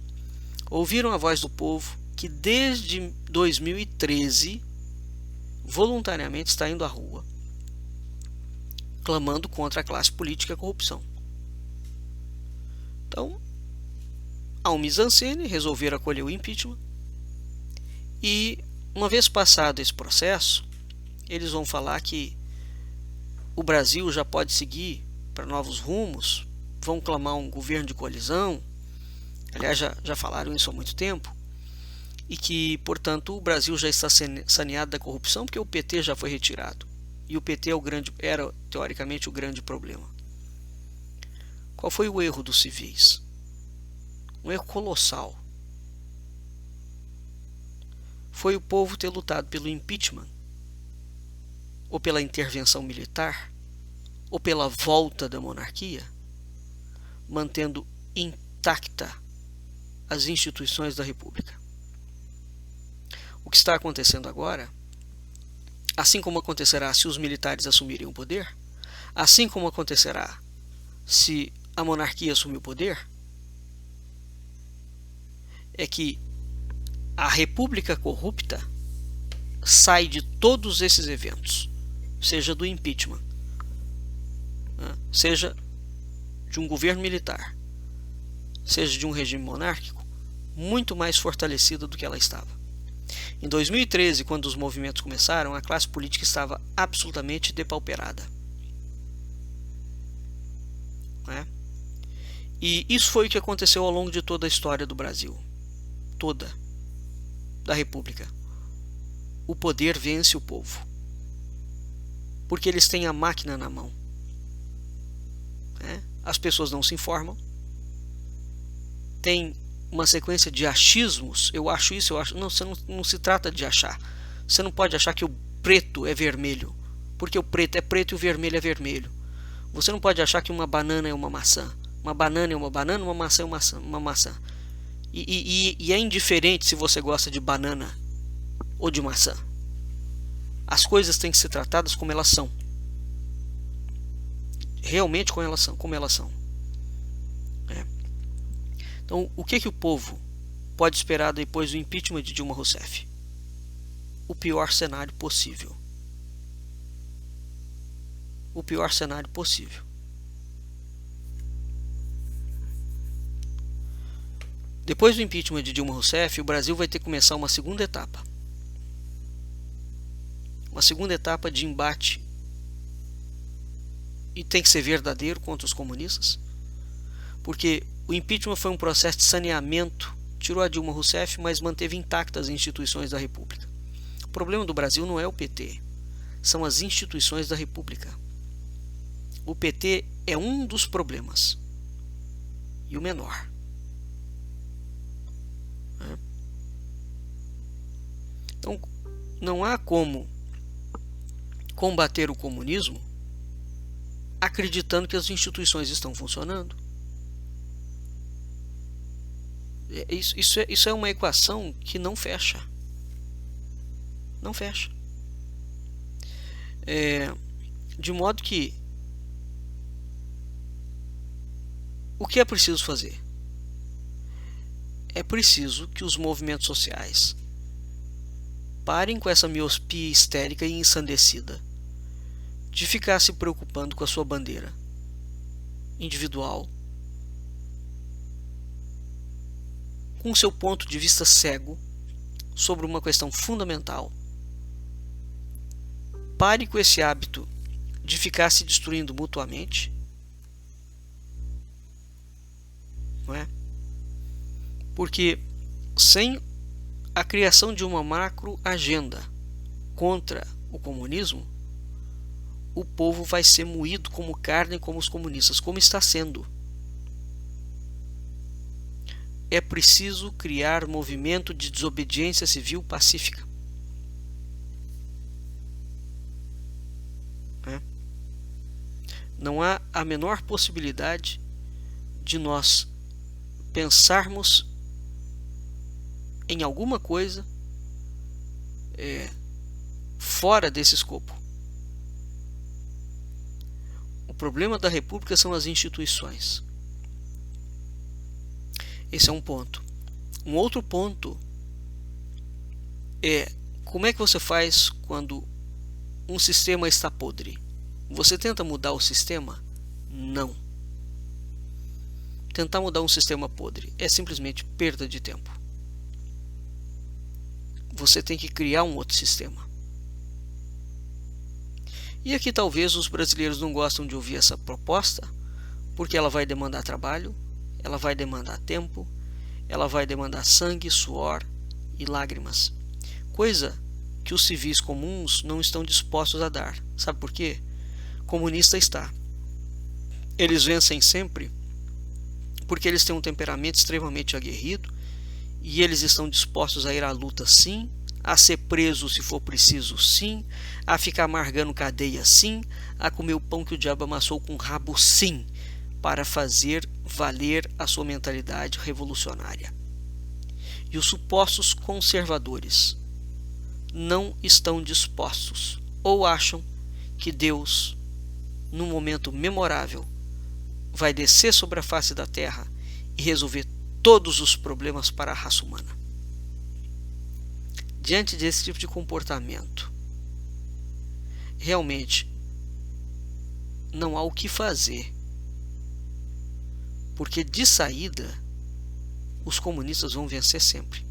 ouviram a voz do povo, que desde 2013 voluntariamente está indo à rua, clamando contra a classe política e a corrupção. Então, há um mise-en-scène, resolveram acolher o impeachment, e uma vez passado esse processo, eles vão falar que o Brasil já pode seguir para novos rumos, vão clamar um governo de coalizão, aliás já falaram isso há muito tempo, e que, portanto, o Brasil já está saneado da corrupção porque o PT já foi retirado. E o PT era, teoricamente, o grande problema. Qual foi o erro dos civis? Um erro colossal. Foi o povo ter lutado pelo impeachment, ou pela intervenção militar, ou pela volta da monarquia, mantendo intacta as instituições da República. O que está acontecendo agora, assim como acontecerá se os militares assumirem o poder, assim como acontecerá se a monarquia assumir o poder, é que a República corrupta sai de todos esses eventos, seja do impeachment, seja de um governo militar, seja de um regime monárquico, muito mais fortalecida do que ela estava. Em 2013, quando os movimentos começaram, a classe política estava absolutamente depauperada. E isso foi o que aconteceu ao longo de toda a história do Brasil. Toda. Da República. O poder vence o povo. Porque eles têm a máquina na mão. As pessoas não se informam. Tem uma sequência de achismos. Eu acho isso, eu acho. Não, não se trata de achar. Você não pode achar que o preto é vermelho. Porque o preto é preto e o vermelho é vermelho. Você não pode achar que uma banana é uma maçã. Uma banana é uma banana, uma maçã é uma maçã. E é indiferente se você gosta de banana ou de maçã. As coisas têm que ser tratadas como elas são. Realmente como elas são. Então, o que o povo pode esperar depois do impeachment de Dilma Rousseff? O pior cenário possível. O pior cenário possível. Depois do impeachment de Dilma Rousseff, o Brasil vai ter que começar uma segunda etapa. Uma segunda etapa de embate. E tem que ser verdadeiro contra os comunistas. Porque o impeachment foi um processo de saneamento. Tirou a Dilma Rousseff, mas manteve intactas as instituições da República. O problema do Brasil não é o PT. São as instituições da República. O PT é um dos problemas. E o menor. Então, não há como combater o comunismo acreditando que as instituições estão funcionando. Isso é uma equação que não fecha. Não fecha. De modo que o que é preciso fazer? É preciso que os movimentos sociais parem com essa miopia histérica e ensandecida de ficar se preocupando com a sua bandeira individual, com seu ponto de vista cego sobre uma questão fundamental. Pare com esse hábito de ficar se destruindo mutuamente, não é? Porque sem a criação de uma macro agenda contra o comunismo, o povo vai ser moído como carne, como os comunistas, como está sendo. É preciso criar movimento de desobediência civil pacífica. Não há a menor possibilidade de nós pensarmos em alguma coisa fora desse escopo. O problema da República são as instituições. Esse é um ponto. Um outro ponto é como é que você faz quando um sistema está podre. Você tenta mudar o sistema? Não. Tentar mudar um sistema podre é simplesmente perda de tempo. Você tem que criar um outro sistema. E aqui talvez os brasileiros não gostam de ouvir essa proposta, porque ela vai demandar trabalho, ela vai demandar tempo, ela vai demandar sangue, suor e lágrimas. Coisa que os civis comuns não estão dispostos a dar. Sabe por quê? Comunista está. Eles vencem sempre porque eles têm um temperamento extremamente aguerrido e eles estão dispostos a ir à luta sim, a ser preso se for preciso sim, a ficar amargando cadeia sim, a comer o pão que o diabo amassou com o rabo sim, para fazer valer a sua mentalidade revolucionária. E os supostos conservadores não estão dispostos ou acham que Deus, num momento memorável, vai descer sobre a face da terra e resolver todos os problemas para a raça humana. Diante desse tipo de comportamento, realmente não há o que fazer, porque de saída os comunistas vão vencer sempre.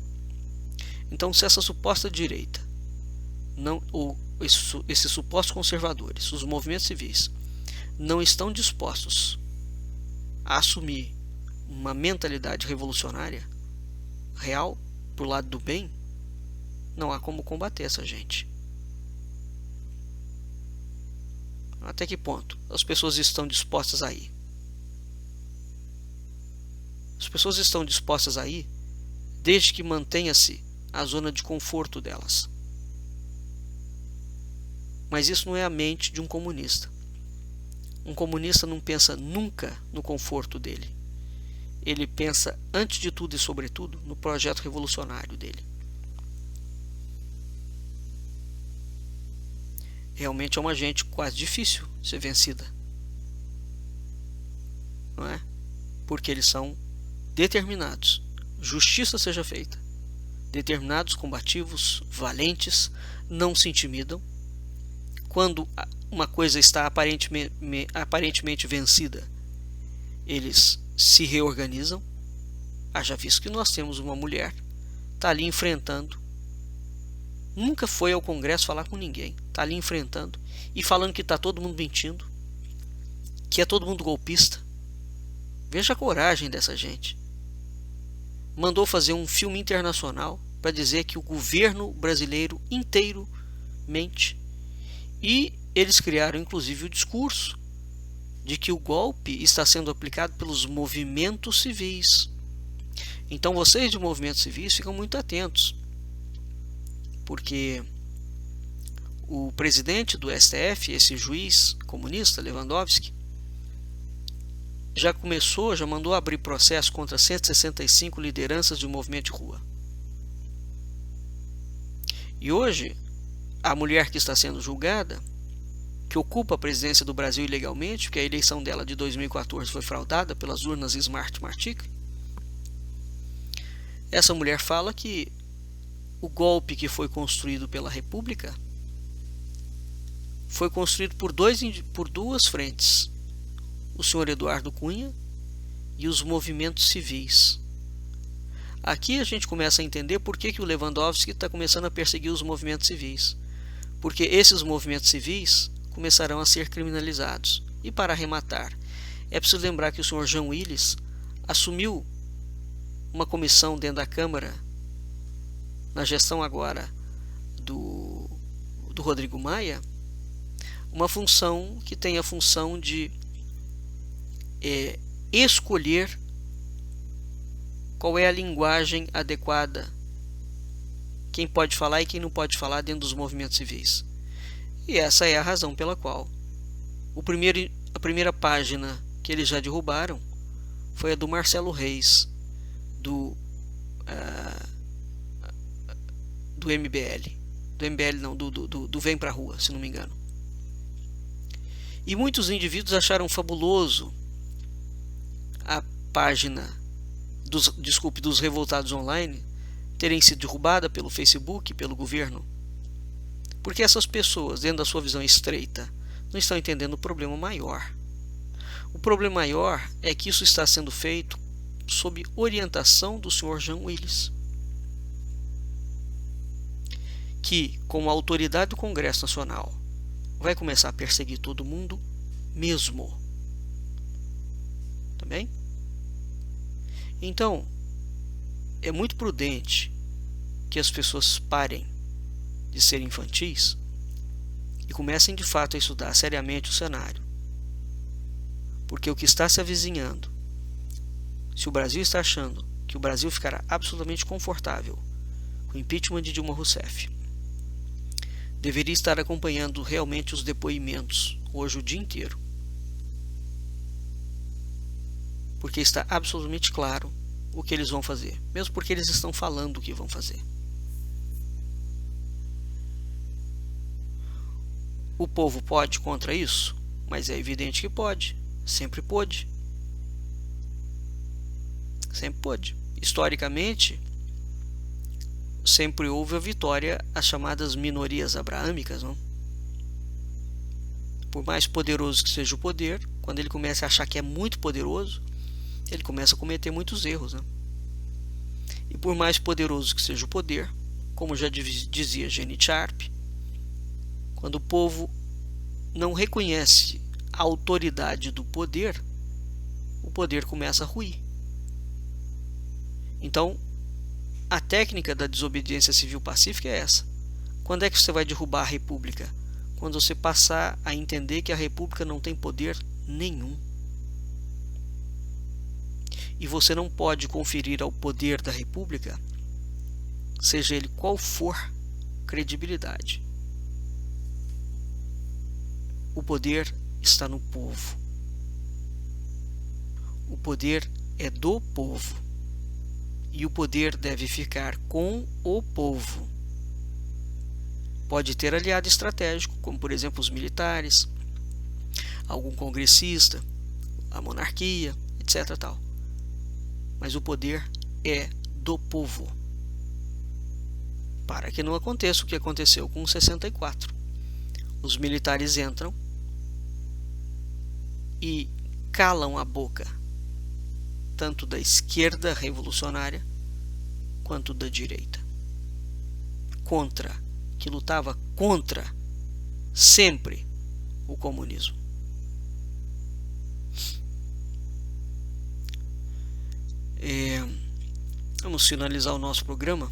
Então, se essa suposta direita, ou esses supostos conservadores, os movimentos civis, não estão dispostos a assumir uma mentalidade revolucionária real pro lado do bem, não há como combater essa gente. Até que ponto as pessoas estão dispostas a ir? As pessoas estão dispostas a ir desde que mantenha-se a zona de conforto delas. Mas isso não é a mente de um comunista. Um comunista não pensa nunca no conforto dele. Ele pensa, antes de tudo e sobretudo, no projeto revolucionário dele. Realmente é uma gente quase difícil de ser vencida. Não é? Porque eles são determinados. Justiça seja feita. Determinados, combativos, valentes, não se intimidam. Quando uma coisa está aparentemente vencida, eles se reorganizam. Haja visto que nós temos uma mulher, está ali enfrentando, nunca foi ao Congresso falar com ninguém, está ali enfrentando e falando que está todo mundo mentindo, que é todo mundo golpista. Veja a coragem dessa gente. Mandou fazer um filme internacional para dizer que o governo brasileiro inteiro mente. E eles criaram inclusive o discurso de que o golpe está sendo aplicado pelos movimentos civis. Então vocês de movimentos civis ficam muito atentos, porque o presidente do STF, esse juiz comunista, Lewandowski, já mandou abrir processo contra 165 lideranças de movimento de rua. E hoje, a mulher que está sendo julgada, que ocupa a presidência do Brasil ilegalmente, porque a eleição dela de 2014 foi fraudada pelas urnas Smart Martic, essa mulher fala que o golpe que foi construído pela República foi construído por duas frentes: o senhor Eduardo Cunha e os movimentos civis. Aqui a gente começa a entender por que o Lewandowski está começando a perseguir os movimentos civis. Porque esses movimentos civis começarão a ser criminalizados. E para arrematar, é preciso lembrar que o senhor Jean Willis assumiu uma comissão dentro da Câmara, na gestão agora do Rodrigo Maia, uma função que tem a função de escolher qual é a linguagem adequada, quem pode falar e quem não pode falar dentro dos movimentos civis. E essa é a razão pela qual a primeira página que eles já derrubaram foi a do Marcelo Reis, do MBL. Do MBL não, do Vem Pra Rua, se não me engano. E muitos indivíduos acharam fabuloso a página dos revoltados online terem sido derrubada pelo Facebook, pelo governo. Porque essas pessoas, dentro da sua visão estreita, não estão entendendo o problema maior. O problema maior é que isso está sendo feito sob orientação do Sr. Jean Willis, que, como autoridade do Congresso Nacional, vai começar a perseguir todo mundo mesmo. Tá bem? Então, é muito prudente que as pessoas parem de ser infantis e comecem de fato a estudar seriamente o cenário. Porque o que está se avizinhando, se o Brasil está achando que o Brasil ficará absolutamente confortável com o impeachment de Dilma Rousseff, deveria estar acompanhando realmente os depoimentos hoje o dia inteiro. Porque está absolutamente claro o que eles vão fazer, mesmo porque eles estão falando o que vão fazer. O povo pode contra isso? Mas é evidente que pode. Sempre pôde. Sempre pôde. Historicamente, sempre houve a vitória às chamadas minorias abraâmicas, não? Por mais poderoso que seja o poder, quando ele começa a achar que é muito poderoso, ele começa a cometer muitos erros, né? E por mais poderoso que seja o poder, como já dizia Gene Sharp, quando o povo não reconhece a autoridade do poder, o poder começa a ruir. Então, a técnica da desobediência civil pacífica é essa. Quando é que você vai derrubar a República? Quando você passar a entender que a República não tem poder nenhum. E você não pode conferir ao poder da República, seja ele qual for, credibilidade. O poder está no povo. O poder é do povo. E o poder deve ficar com o povo. Pode ter aliado estratégico, como por exemplo os militares, algum congressista, a monarquia, etc. tal. Mas o poder é do povo. Para que não aconteça o que aconteceu com 64. Os militares entram e calam a boca tanto da esquerda revolucionária quanto da direita, que lutava contra sempre o comunismo. Vamos finalizar o nosso programa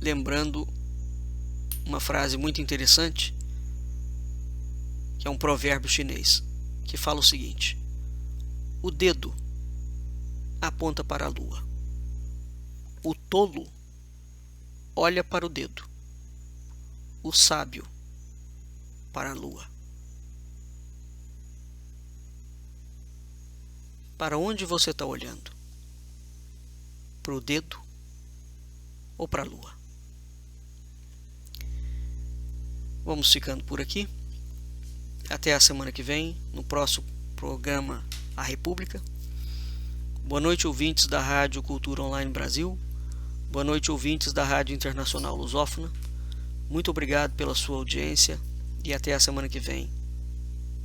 lembrando uma frase muito interessante, que é um provérbio chinês, que fala o seguinte: o dedo aponta para a lua, o tolo olha para o dedo, o sábio para a lua. Para onde você está olhando? Para o dedo ou para a lua? Vamos ficando por aqui. Até a semana que vem, no próximo programa A República. Boa noite, ouvintes da Rádio Cultura Online Brasil. Boa noite, ouvintes da Rádio Internacional Lusófona. Muito obrigado pela sua audiência e até a semana que vem.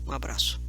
Um abraço.